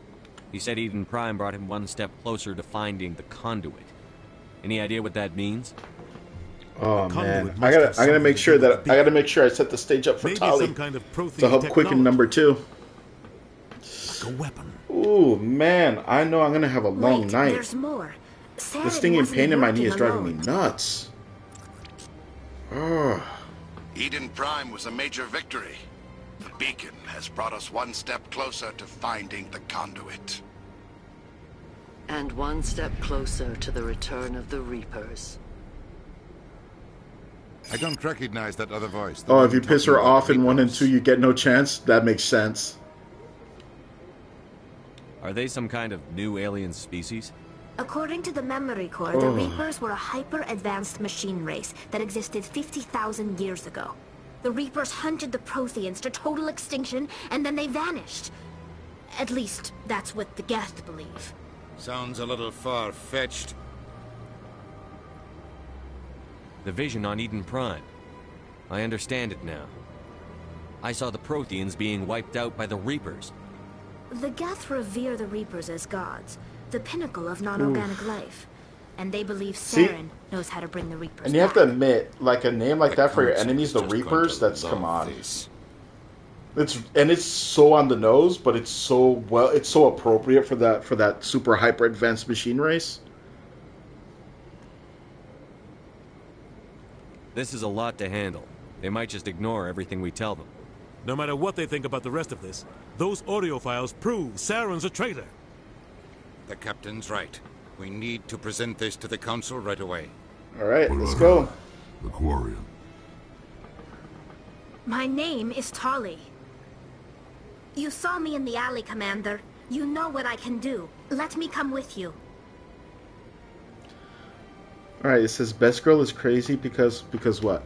He said Eden Prime brought him one step closer to finding the conduit. Any idea what that means? Oh man, I gotta make sure that I set the stage up for Tali some kind of to help quicken number 2. Like a weapon. Ooh. Ooh, man, I know I'm gonna have a long Wait, night. There's more. This stinging pain in my knee is driving me nuts. Ugh. Eden Prime was a major victory. The beacon has brought us one step closer to finding the conduit. And one step closer to the return of the Reapers. I don't recognize that other voice. Oh, if you piss her off in 1 and 2, you get no chance? That makes sense. Are they some kind of new alien species? According to the memory core, the Reapers were a hyper-advanced machine race that existed 50,000 years ago. The Reapers hunted the Protheans to total extinction, and then they vanished. At least, that's what the Geth believe. Sounds a little far-fetched. The vision on Eden Prime. I understand it now. I saw the Protheans being wiped out by the Reapers. The Geth revere the Reapers as gods, the pinnacle of non-organic life. And they believe Saren knows how to bring the Reapers And you have to back. admit, like a name like that for your enemies, the Reapers, that's come on. It's so on the nose, but it's so appropriate for that super hyper advanced machine race. This is a lot to handle. They might just ignore everything we tell them. No matter what they think about the rest of this, those audio files prove Saren's a traitor. The captain's right. We need to present this to the council right away. All right, let's go. Aquarium. My name is Tali. You saw me in the alley, Commander. You know what I can do. Let me come with you. All right, it says Best Girl is crazy because what?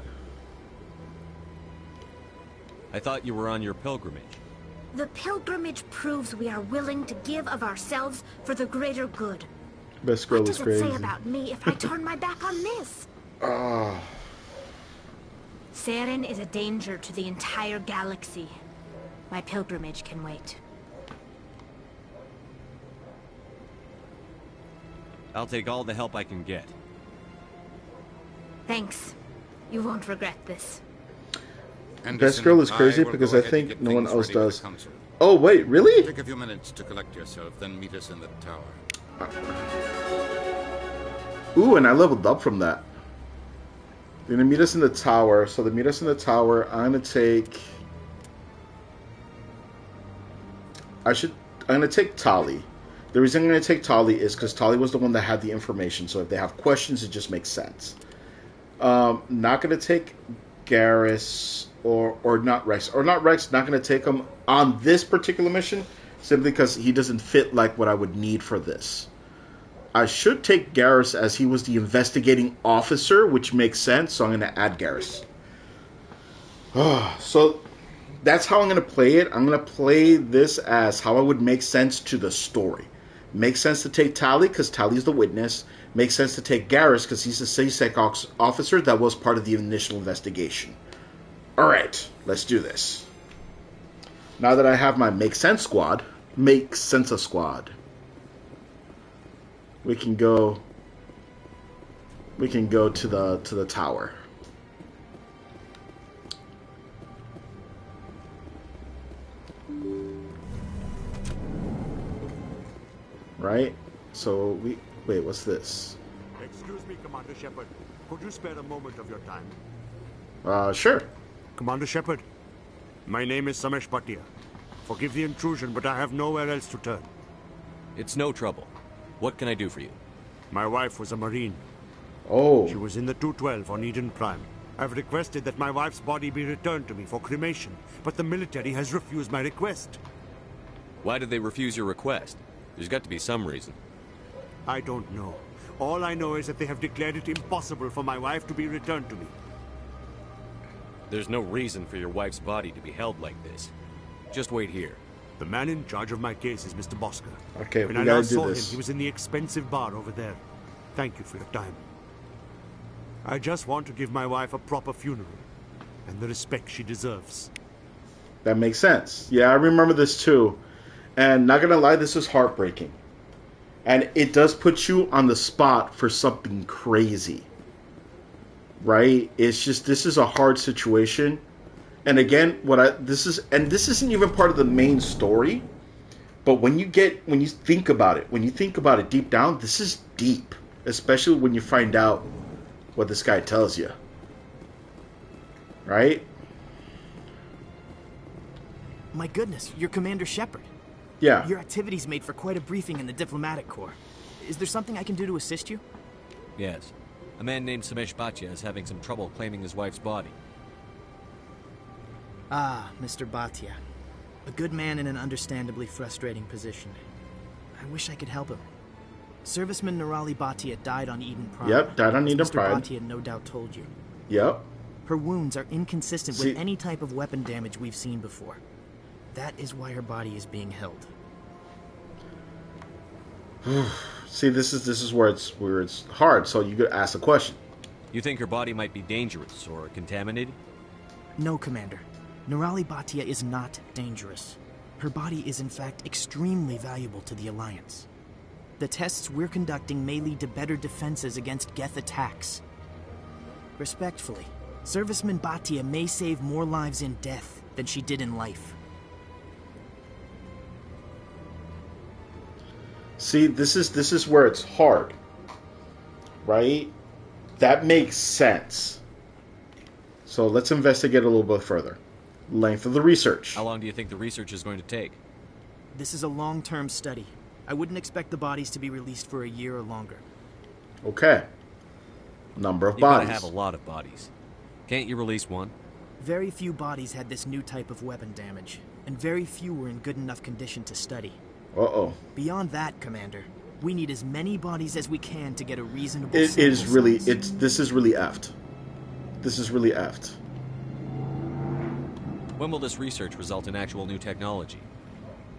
I thought you were on your pilgrimage. The pilgrimage proves we are willing to give of ourselves for the greater good. Best Girl What is does it crazy. say about me if I turn my back on this? Ah. Saren is a danger to the entire galaxy. My pilgrimage can wait. I'll take all the help I can get. Thanks. You won't regret this. Best Girl is crazy because I think no one else does. Oh, wait, really? Take a few minutes to collect yourself, then meet us in the tower. Ooh, and I leveled up from that. They're gonna meet us in the tower. So they meet us in the tower. I'm gonna take. I'm gonna take Tali. The reason I'm gonna take Tali is because Tali was the one that had the information. So if they have questions, it just makes sense. Not gonna take Garrus or not Rex. Not gonna take him on this particular mission simply because he doesn't fit like what I would need for this. I should take Garrus as he was the investigating officer, which makes sense, so I'm going to add Garrus. So that's how I'm going to play it. I'm going to play this as how it would make sense to the story. Makes sense to take Tali because Tali is the witness. Makes sense to take Garrus because he's a CSEC officer that was part of the initial investigation. Alright, let's do this. Now that I have my Make Sense squad, Make Sense squad, we can go to the tower. Right? So wait, what's this? Excuse me, Commander Shepard. Could you spare a moment of your time? Sure. Commander Shepard, my name is Samesh Bhatia. Forgive the intrusion, but I have nowhere else to turn. It's no trouble. What can I do for you? My wife was a Marine. Oh. She was in the 212 on Eden Prime. I've requested that my wife's body be returned to me for cremation, but the military has refused my request. Why did they refuse your request? There's got to be some reason. I don't know. All I know is that they have declared it impossible for my wife to be returned to me. There's no reason for your wife's body to be held like this. Just wait here. The man in charge of my case is Mr. Bosker. Okay, when we I gotta last do saw this. him, he was in the expensive bar over there. Thank you for your time. I just want to give my wife a proper funeral and the respect she deserves. That makes sense. Yeah, I remember this too. And not gonna lie, this is heartbreaking. And it does put you on the spot for something crazy. Right? It's just, this is a hard situation. And again, this isn't even part of the main story. But when you think about it deep down, this is deep. Especially when you find out what this guy tells you. Right? My goodness, you're Commander Shepard. Yeah. Your activities made for quite a briefing in the diplomatic corps. Is there something I can do to assist you? Yes. A man named Samesh Bhatia is having some trouble claiming his wife's body. Ah, Mr. Bhatia. A good man in an understandably frustrating position. I wish I could help him. Serviceman Nirali Bhatia died on Eden Prime. Yep, died on Eden Prime. Mr. Bhatia no doubt told you. Yep. Her wounds are inconsistent with any type of weapon damage we've seen before. That is why her body is being held. See, this is where it's hard. So you could ask a question. You think her body might be dangerous or contaminated? No, Commander. Nirali Bhatia is not dangerous. Her body is in fact extremely valuable to the Alliance. The tests we're conducting may lead to better defenses against Geth attacks. Respectfully, Serviceman Bhatia may save more lives in death than she did in life. See, this is where it's hard. Right? That makes sense. So let's investigate a little bit further. Length of the research. How long do you think the research is going to take? This is a long-term study. I wouldn't expect the bodies to be released for a year or longer. Okay. Number of You bodies. gotta have a lot of bodies. Can't you release one? Very few bodies had this new type of weapon damage, and very few were in good enough condition to study. Uh-oh. Beyond that, Commander, we need as many bodies as we can to get a reasonable This is really size. This is really effed. This is really effed. When will this research result in actual new technology?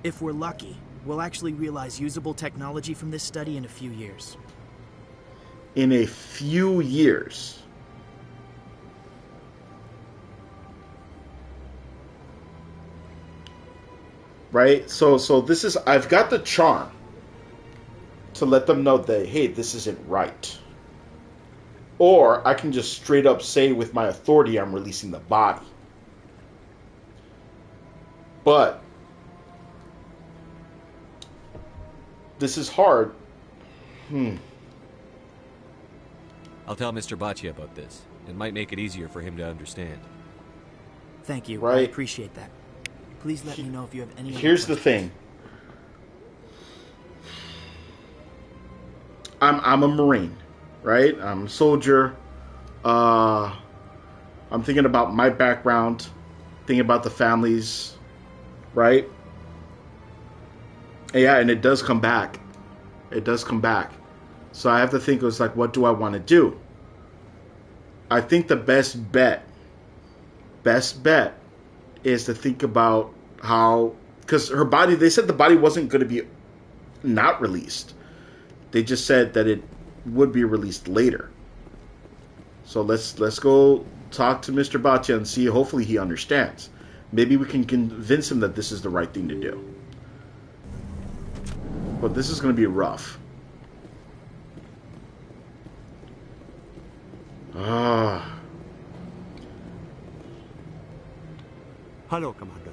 If we're lucky, we'll actually realize usable technology from this study in a few years. In a few years. Right? So this is, I've got the charm to let them know that, hey, this isn't right. Or I can just straight up say with my authority, I'm releasing the body. But this is hard. I'll tell Mr. Bhatia about this. It might make it easier for him to understand. Thank you. Right. I appreciate that. Please let me know if you have any other Here's the thing. I'm a Marine, right? I'm a soldier. I'm thinking about my background, thinking about the families, right? Yeah, and it does come back. It does come back. So I have to think, it's like, what do I want to do? I think the best bet is to think about how, because her body, they said the body wasn't going to be not released. They just said that it would be released later. So let's go talk to Mr. Bhatia and see, hopefully he understands. Maybe we can convince him that this is the right thing to do. But this is going to be rough. Hello, Commander.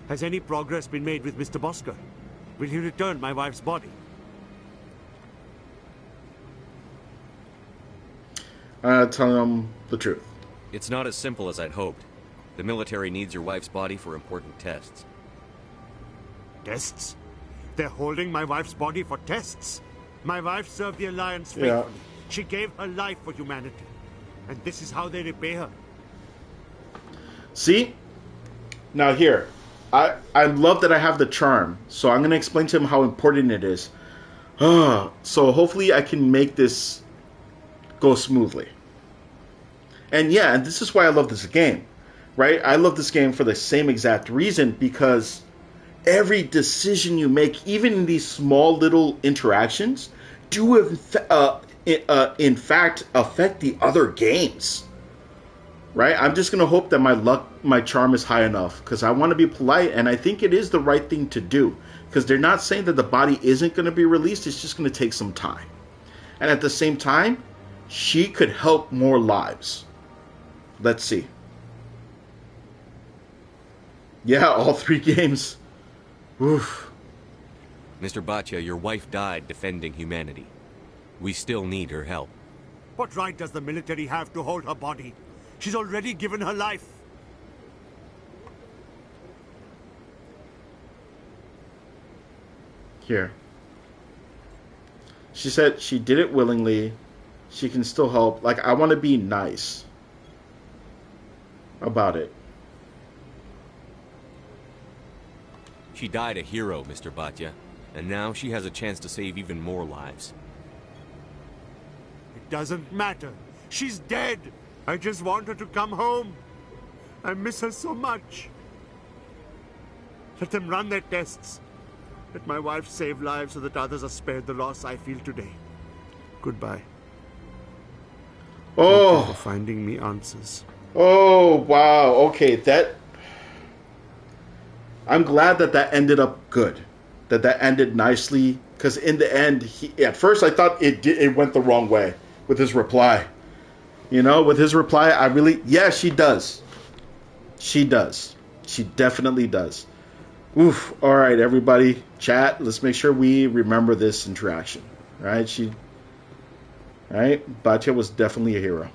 Has any progress been made with Mr. Bosker? Will he return my wife's body? Tell him the truth. It's not as simple as I'd hoped. The military needs your wife's body for important tests. Tests? They're holding my wife's body for tests? My wife served the Alliance faithfully. Yeah. She gave her life for humanity. And this is how they repay her. See? Now here, I love that I have the charm. So I'm going to explain to him how important it is. So hopefully I can make this go smoothly. And yeah, and this is why I love this game. Right? I love this game for the same exact reason, because every decision you make, even in these small little interactions, do in fact affect the other games. Right? I'm just going to hope that my charm is high enough, because I want to be polite, and I think it is the right thing to do, because they're not saying that the body isn't going to be released. It's just going to take some time. And at the same time, she could help more lives. Let's see. Yeah, all 3 games. Oof. Mr. Bhatia, your wife died defending humanity. We still need her help. What right does the military have to hold her body? She's already given her life. Here. She said she did it willingly. She can still help. Like, I want to be nice about it. She died a hero, Mr. Bhatia, and now she has a chance to save even more lives. It doesn't matter. She's dead. I just want her to come home. I miss her so much. Let them run their tests. Let my wife save lives so that others are spared the loss I feel today. Goodbye. Oh. Thank you for finding me answers. Oh, wow. Okay, that... I'm glad that that ended up good. That ended nicely. Because in the end, at first I thought it went the wrong way with his reply. You know, with his reply, I really... Yeah, she does. She does. She definitely does. Oof. All right, everybody. Chat, let's make sure we remember this interaction. Right? Right? Bhatia was definitely a hero.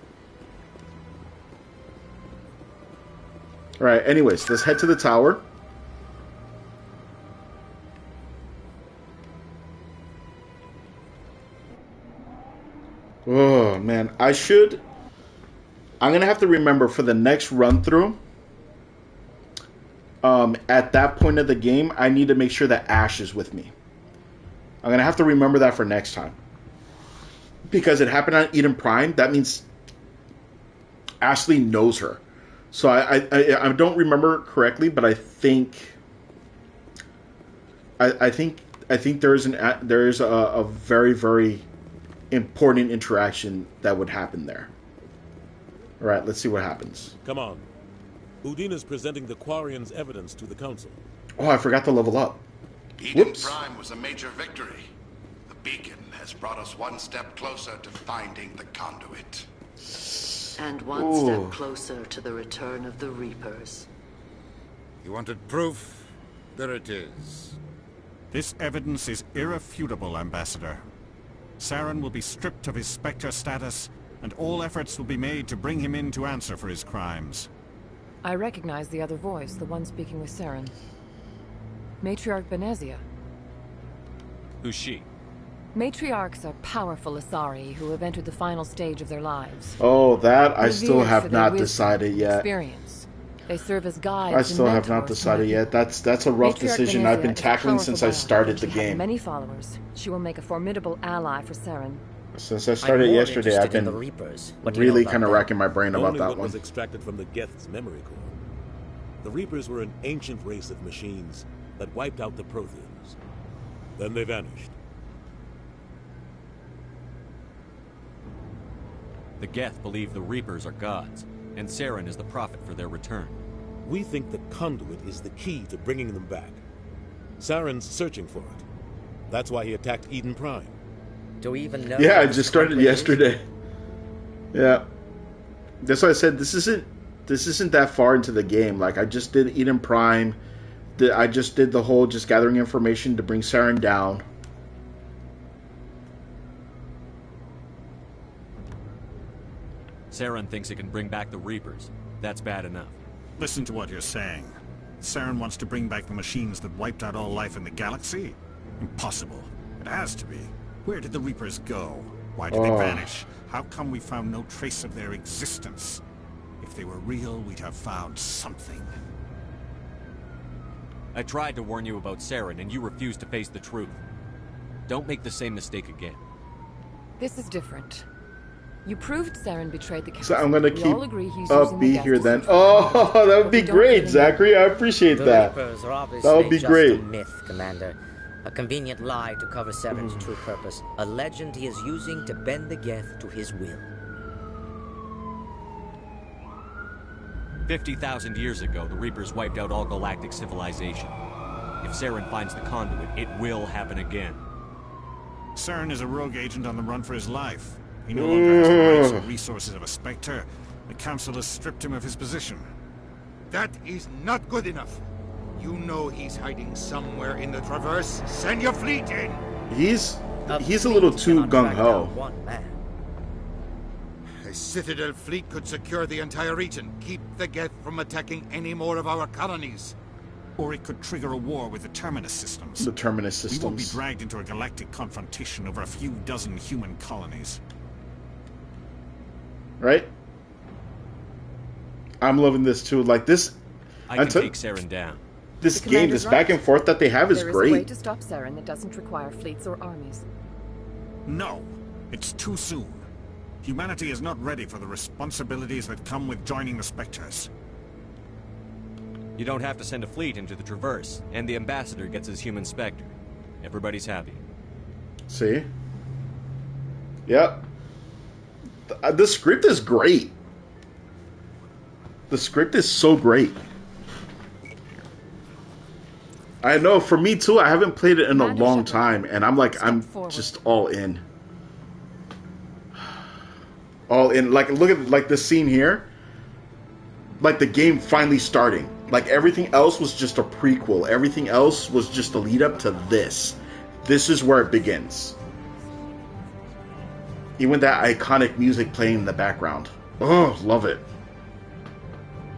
All right, anyways, let's head to the tower. Oh, man. I'm going to have to remember for the next run-through, at that point of the game, I need to make sure that Ash is with me. I'm going to have to remember that for next time. Because it happened on Eden Prime, that means Ashley knows her. So I don't remember correctly, but I think there is a very, very important interaction that would happen there. All right, let's see what happens. Come on. Udina's presenting the Quarians' evidence to the Council. Oh, I forgot to level up. Eden Prime was a major victory. The beacon has brought us one step closer to finding the conduit. And one step closer to the return of the Reapers. You wanted proof? There it is. This evidence is irrefutable, Ambassador. Saren will be stripped of his Spectre status, and all efforts will be made to bring him in to answer for his crimes. I recognize the other voice, the one speaking with Saren. Matriarch Benezia. Who's she? Matriarchs are powerful Asari who have entered the final stage of their lives. Oh, that I still Revered have for their not wisdom decided and yet. Experience. They serve as guides. I still have not decided yet. That's a rough Matriarch decision I've been Benezia is a tackling powerful since I biohacker. started the She has game. many followers. She will make a formidable ally for Saren. Since I started yesterday, I've been really kind of racking my brain about Only that what one. was extracted from the Geth's memory core. The Reapers were an ancient race of machines that wiped out the Protheans. Then they vanished. The Geth believe the Reapers are gods, and Saren is the prophet for their return. We think the conduit is the key to bringing them back. Saren's searching for it. That's why he attacked Eden Prime. Do we even know? Yeah, I just started yesterday. Yeah, that's why I said this isn't that far into the game. Like, I just did Eden Prime. I just did the whole just gathering information to bring Saren down. Saren thinks it can bring back the Reapers. That's bad enough. Listen to what you're saying. Saren wants to bring back the machines that wiped out all life in the galaxy? Impossible. It has to be. Where did the Reapers go? Why did they vanish? How come we found no trace of their existence? If they were real, we'd have found something. I tried to warn you about Saren, and you refused to face the truth. Don't make the same mistake again. This is different. You proved Saren betrayed the Council. So I'm gonna We keep all agree he's using the upbeat Geth here to then. search for Oh, the that would be great, Zachary. I appreciate The that. Reapers are That obviously would be just great. a myth, Commander. A convenient lie to cover Saren's true purpose. A legend he is using to bend the Geth to his will. 50,000 years ago, the Reapers wiped out all galactic civilization. If Saren finds the conduit, it will happen again. Saren is a rogue agent on the run for his life. He no longer has the rights or resources of a Spectre. The Council has stripped him of his position. That is not good enough. You know he's hiding somewhere in the Traverse. Send your fleet in! He's a little too gung-ho. A Citadel fleet could secure the entire region, keep the Geth from attacking any more of our colonies. Or it could trigger a war with the Terminus systems. The Terminus systems. We won't be dragged into a galactic confrontation over a few dozen human colonies. Right? I'm loving this too. Like this... I can take Saren down. This game, this back and forth that they have is great. There is a way to stop Saren that doesn't require fleets or armies. No, it's too soon. Humanity is not ready for the responsibilities that come with joining the Spectres. You don't have to send a fleet into the Traverse, and the Ambassador gets his human Spectre. Everybody's happy. See? Yep. The script is great. The script is so great. I know, for me too, I haven't played it in a long time, and I'm like, I'm just all in. All in. Like, look at like this scene here. Like the game finally starting. Like everything else was just a prequel. Everything else was just a lead up to this. This is where it begins. Even that iconic music playing in the background. Oh, love it.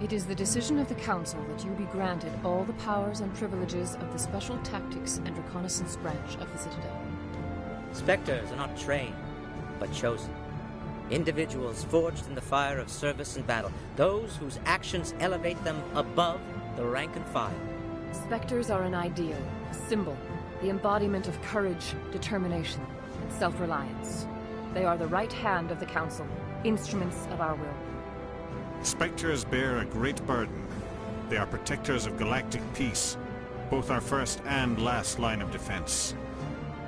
It is the decision of the Council that you be granted all the powers and privileges of the Special Tactics and Reconnaissance branch of the Citadel. Spectres are not trained, but chosen. Individuals forged in the fire of service and battle. Those whose actions elevate them above the rank and file. Spectres are an ideal, a symbol, the embodiment of courage, determination, and self-reliance. They are the right hand of the Council, instruments of our will. Spectres bear a great burden. They are protectors of galactic peace, both our first and last line of defense.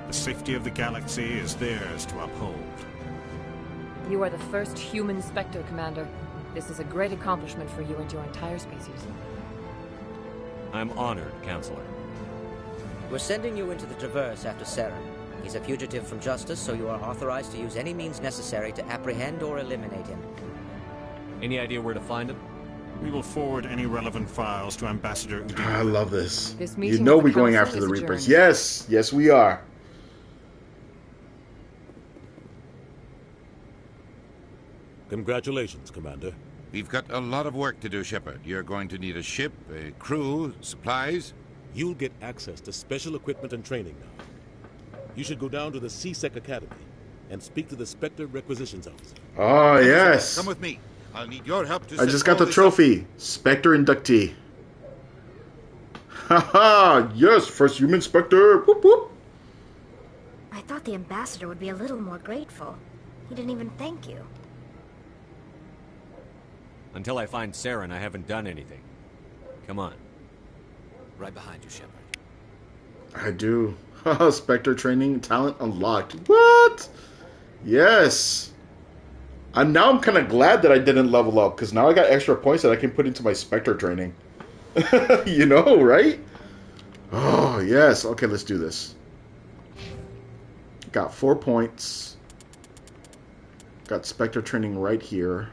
The safety of the galaxy is theirs to uphold. You are the first human Spectre, Commander. This is a great accomplishment for you and your entire species. I'm honored, Counselor. We're sending you into the Traverse after Saren. He's a fugitive from justice, so you are authorized to use any means necessary to apprehend or eliminate him. Any idea where to find him? We will forward any relevant files to Ambassador Udine. I love this. You know we're going after the Reapers. Yes, yes we are. Congratulations, Commander. We've got a lot of work to do, Shepard. You're going to need a ship, a crew, supplies. You'll get access to special equipment and training now. You should go down to the C-Sec Academy and speak to the Spectre Requisitions Officer. Oh, yes. Come with me. I'll need your help to I just got the trophy. Spectre inductee. Haha, yes, first human Spectre. Whoop, whoop. I thought the Ambassador would be a little more grateful. He didn't even thank you. Until I find Saren, I haven't done anything. Come on. Right behind you, Shepard. I do. Spectre training talent unlocked. What? Yes. And now I'm kind of glad that I didn't level up, because now I got extra points that I can put into my Spectre training. You know, right? Oh, yes. Okay, let's do this. Got 4 points. Got Spectre training right here.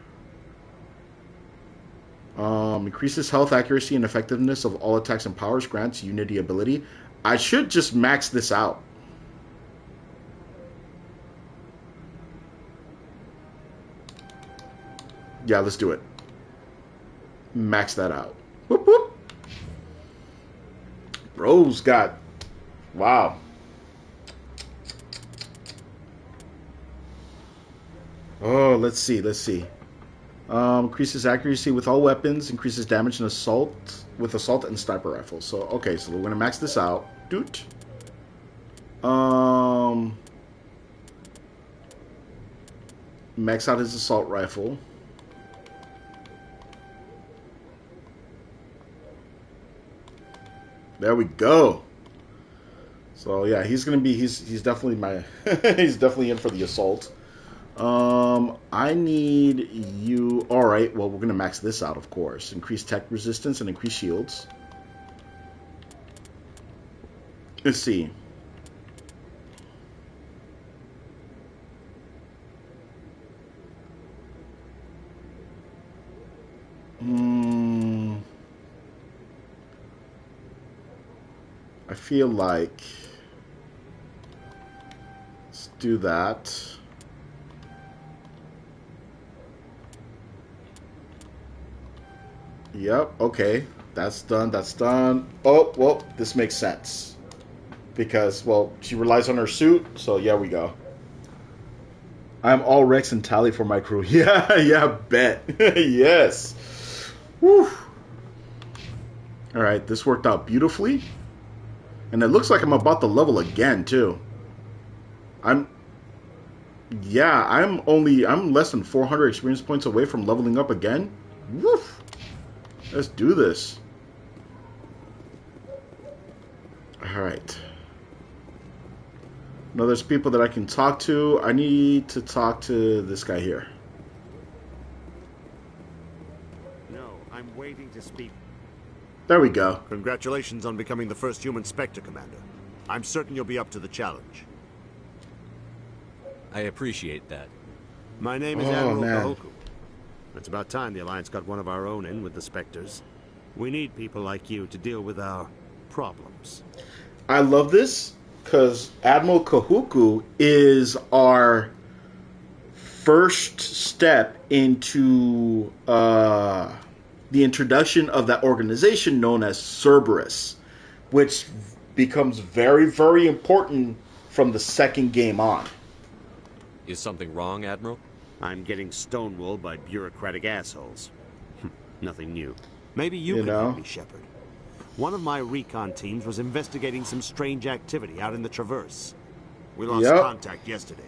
Increases health, accuracy, and effectiveness of all attacks and powers. Grants Unity ability. I should just max this out. Yeah, let's do it. Max that out. Whoop, whoop. Bro's got... Wow. Oh, let's see, let's see. Increases accuracy with all weapons, increases damage and assault with assault and sniper rifles. So, okay, so we're going to max this out. Doot. Max out his assault rifle. There we go. So yeah, he's gonna be he's definitely my he's definitely in for the assault. I need you. All right. Well, we're gonna max this out, of course. Increase tech resistance and increase shields. Let's see. feel like let's do that. Yep, okay. That's done, that's done. Oh, well, this makes sense. Because, well, she relies on her suit, so yeah, we go. I'm all Rex and Tally for my crew. Yeah, bet. Yes. Whew. Alright, this worked out beautifully. And it looks like I'm about to level again, too. I'm less than 400 experience points away from leveling up again. Woof. Let's do this. Alright. Now there's people that I can talk to. I need to talk to this guy here. No, I'm waiting to speak. There we go. Congratulations on becoming the first human Spectre, Commander. I'm certain you'll be up to the challenge. I appreciate that. My name is Admiral Kahoku. It's about time the Alliance got one of our own in with the Spectres. We need people like you to deal with our problems. I love this because Admiral Kahoku is our first step into the introduction of that organization known as Cerberus, which becomes very, very important from the second game on. Is something wrong, Admiral? I'm getting stonewalled by bureaucratic assholes. Nothing new. Maybe you can help me, Shepard. One of my recon teams was investigating some strange activity out in the Traverse. We lost contact yesterday.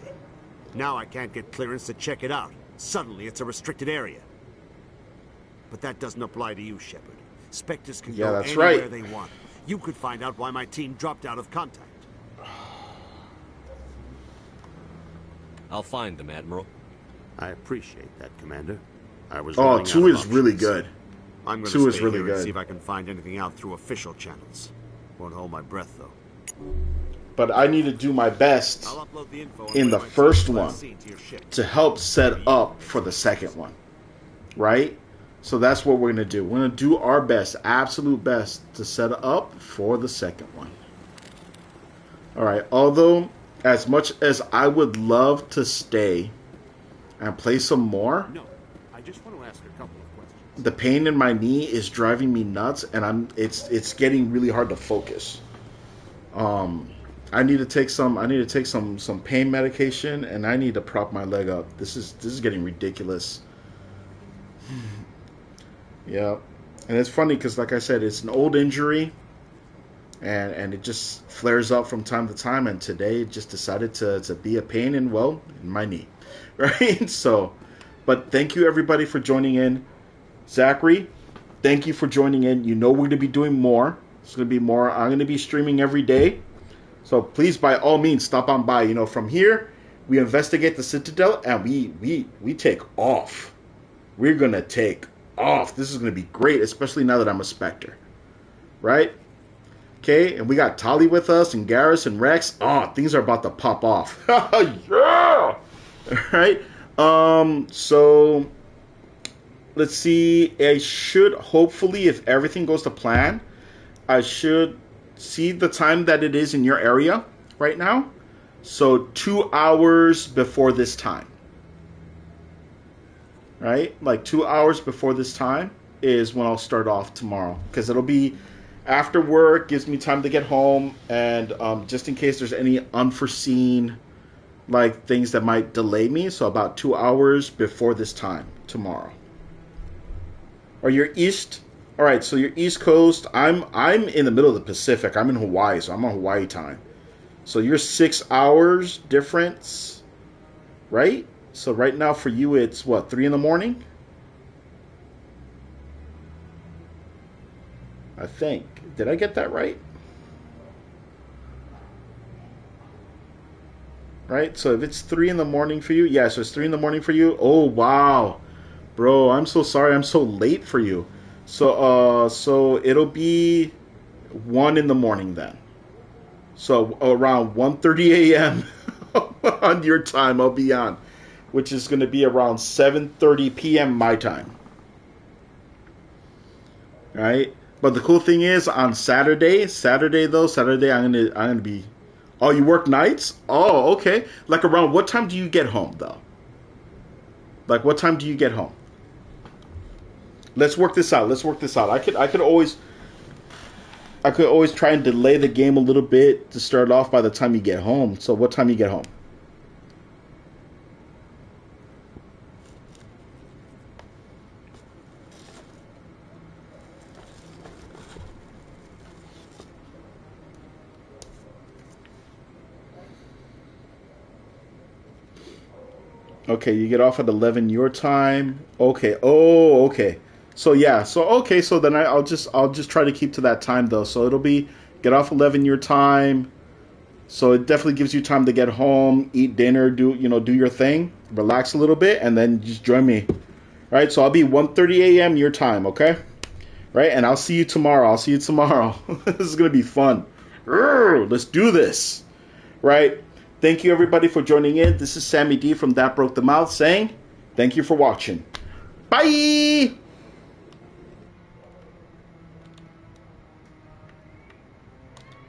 Now I can't get clearance to check it out. Suddenly it's a restricted area. But that doesn't apply to you, Shepard. Spectres can go anywhere they want. You could find out why my team dropped out of contact. I'll find them, Admiral. I appreciate that, Commander. I was 2 is really good. I'm going 2 to is stay really here good. and see if I can find anything out through official channels. Won't hold my breath, though. But I need to do my best in the first one to help set up for the second one. Right? So that's what we're going to do. We're going to do our best, absolute best, to set up for the second one. Alright, although, as much as I would love to stay and play some more, no, I just want to ask a couple of questions. The pain in my knee is driving me nuts, and it's getting really hard to focus. I need to take some pain medication, and I need to prop my leg up. This is getting ridiculous. Yeah, and it's funny because, like I said, it's an old injury, and it just flares up from time to time. And today, it just decided to be a pain in my knee, right? So, but thank you everybody for joining in. Zachary, thank you for joining in. You know we're going to be doing more. It's going to be more. I'm going to be streaming every day. So please, by all means, stop on by. You know, from here, we investigate the Citadel, and we take off. We're going to take off. This is going to be great, especially now that I'm a Spectre. Right? Okay, and we got Tali with us, and Garrus, and Rex. Oh, things are about to pop off. Yeah! Alright. So let's see. I should, hopefully, if everything goes to plan, I should see the time that it is in your area right now. So 2 hours before this time. Right? Like 2 hours before this time is when I'll start off tomorrow. Because it'll be after work, gives me time to get home, and just in case there's any unforeseen like things that might delay me. So about 2 hours before this time tomorrow. Or you're east. All right, so you're East Coast. I'm in the middle of the Pacific. I'm in Hawaii, so I'm on Hawaii time. So you're 6 hours difference, right? So right now for you it's what, 3 in the morning? I think. Did I get that right? Right? So if it's 3 in the morning for you, yeah, so it's 3 in the morning for you. Oh wow. Bro, I'm so sorry. I'm so late for you. So it'll be 1 in the morning then. So around 1:30 a.m. on your time I'll be on, which is going to be around 7:30 p.m. my time. All right? But the cool thing is on Saturday I'm gonna be. Oh, you work nights? Oh, okay. Like around what time do you get home though? Like what time do you get home? Let's work this out. I could always try and delay the game a little bit to start off by the time you get home. So what time you get home? Okay, you get off at 11 your time. Okay. Oh, okay. So yeah. So okay. So then I'll just try to keep to that time though. So it'll be get off 11 your time. So it definitely gives you time to get home, eat dinner, do your thing, relax a little bit, and then just join me. Right? So I'll be 1:30 a.m. your time. Okay. Right? And I'll see you tomorrow. This is gonna be fun. Let's do this. Right? Thank you, everybody, for joining in. This is Sammy D from Datbrokedamouth saying thank you for watching. Bye!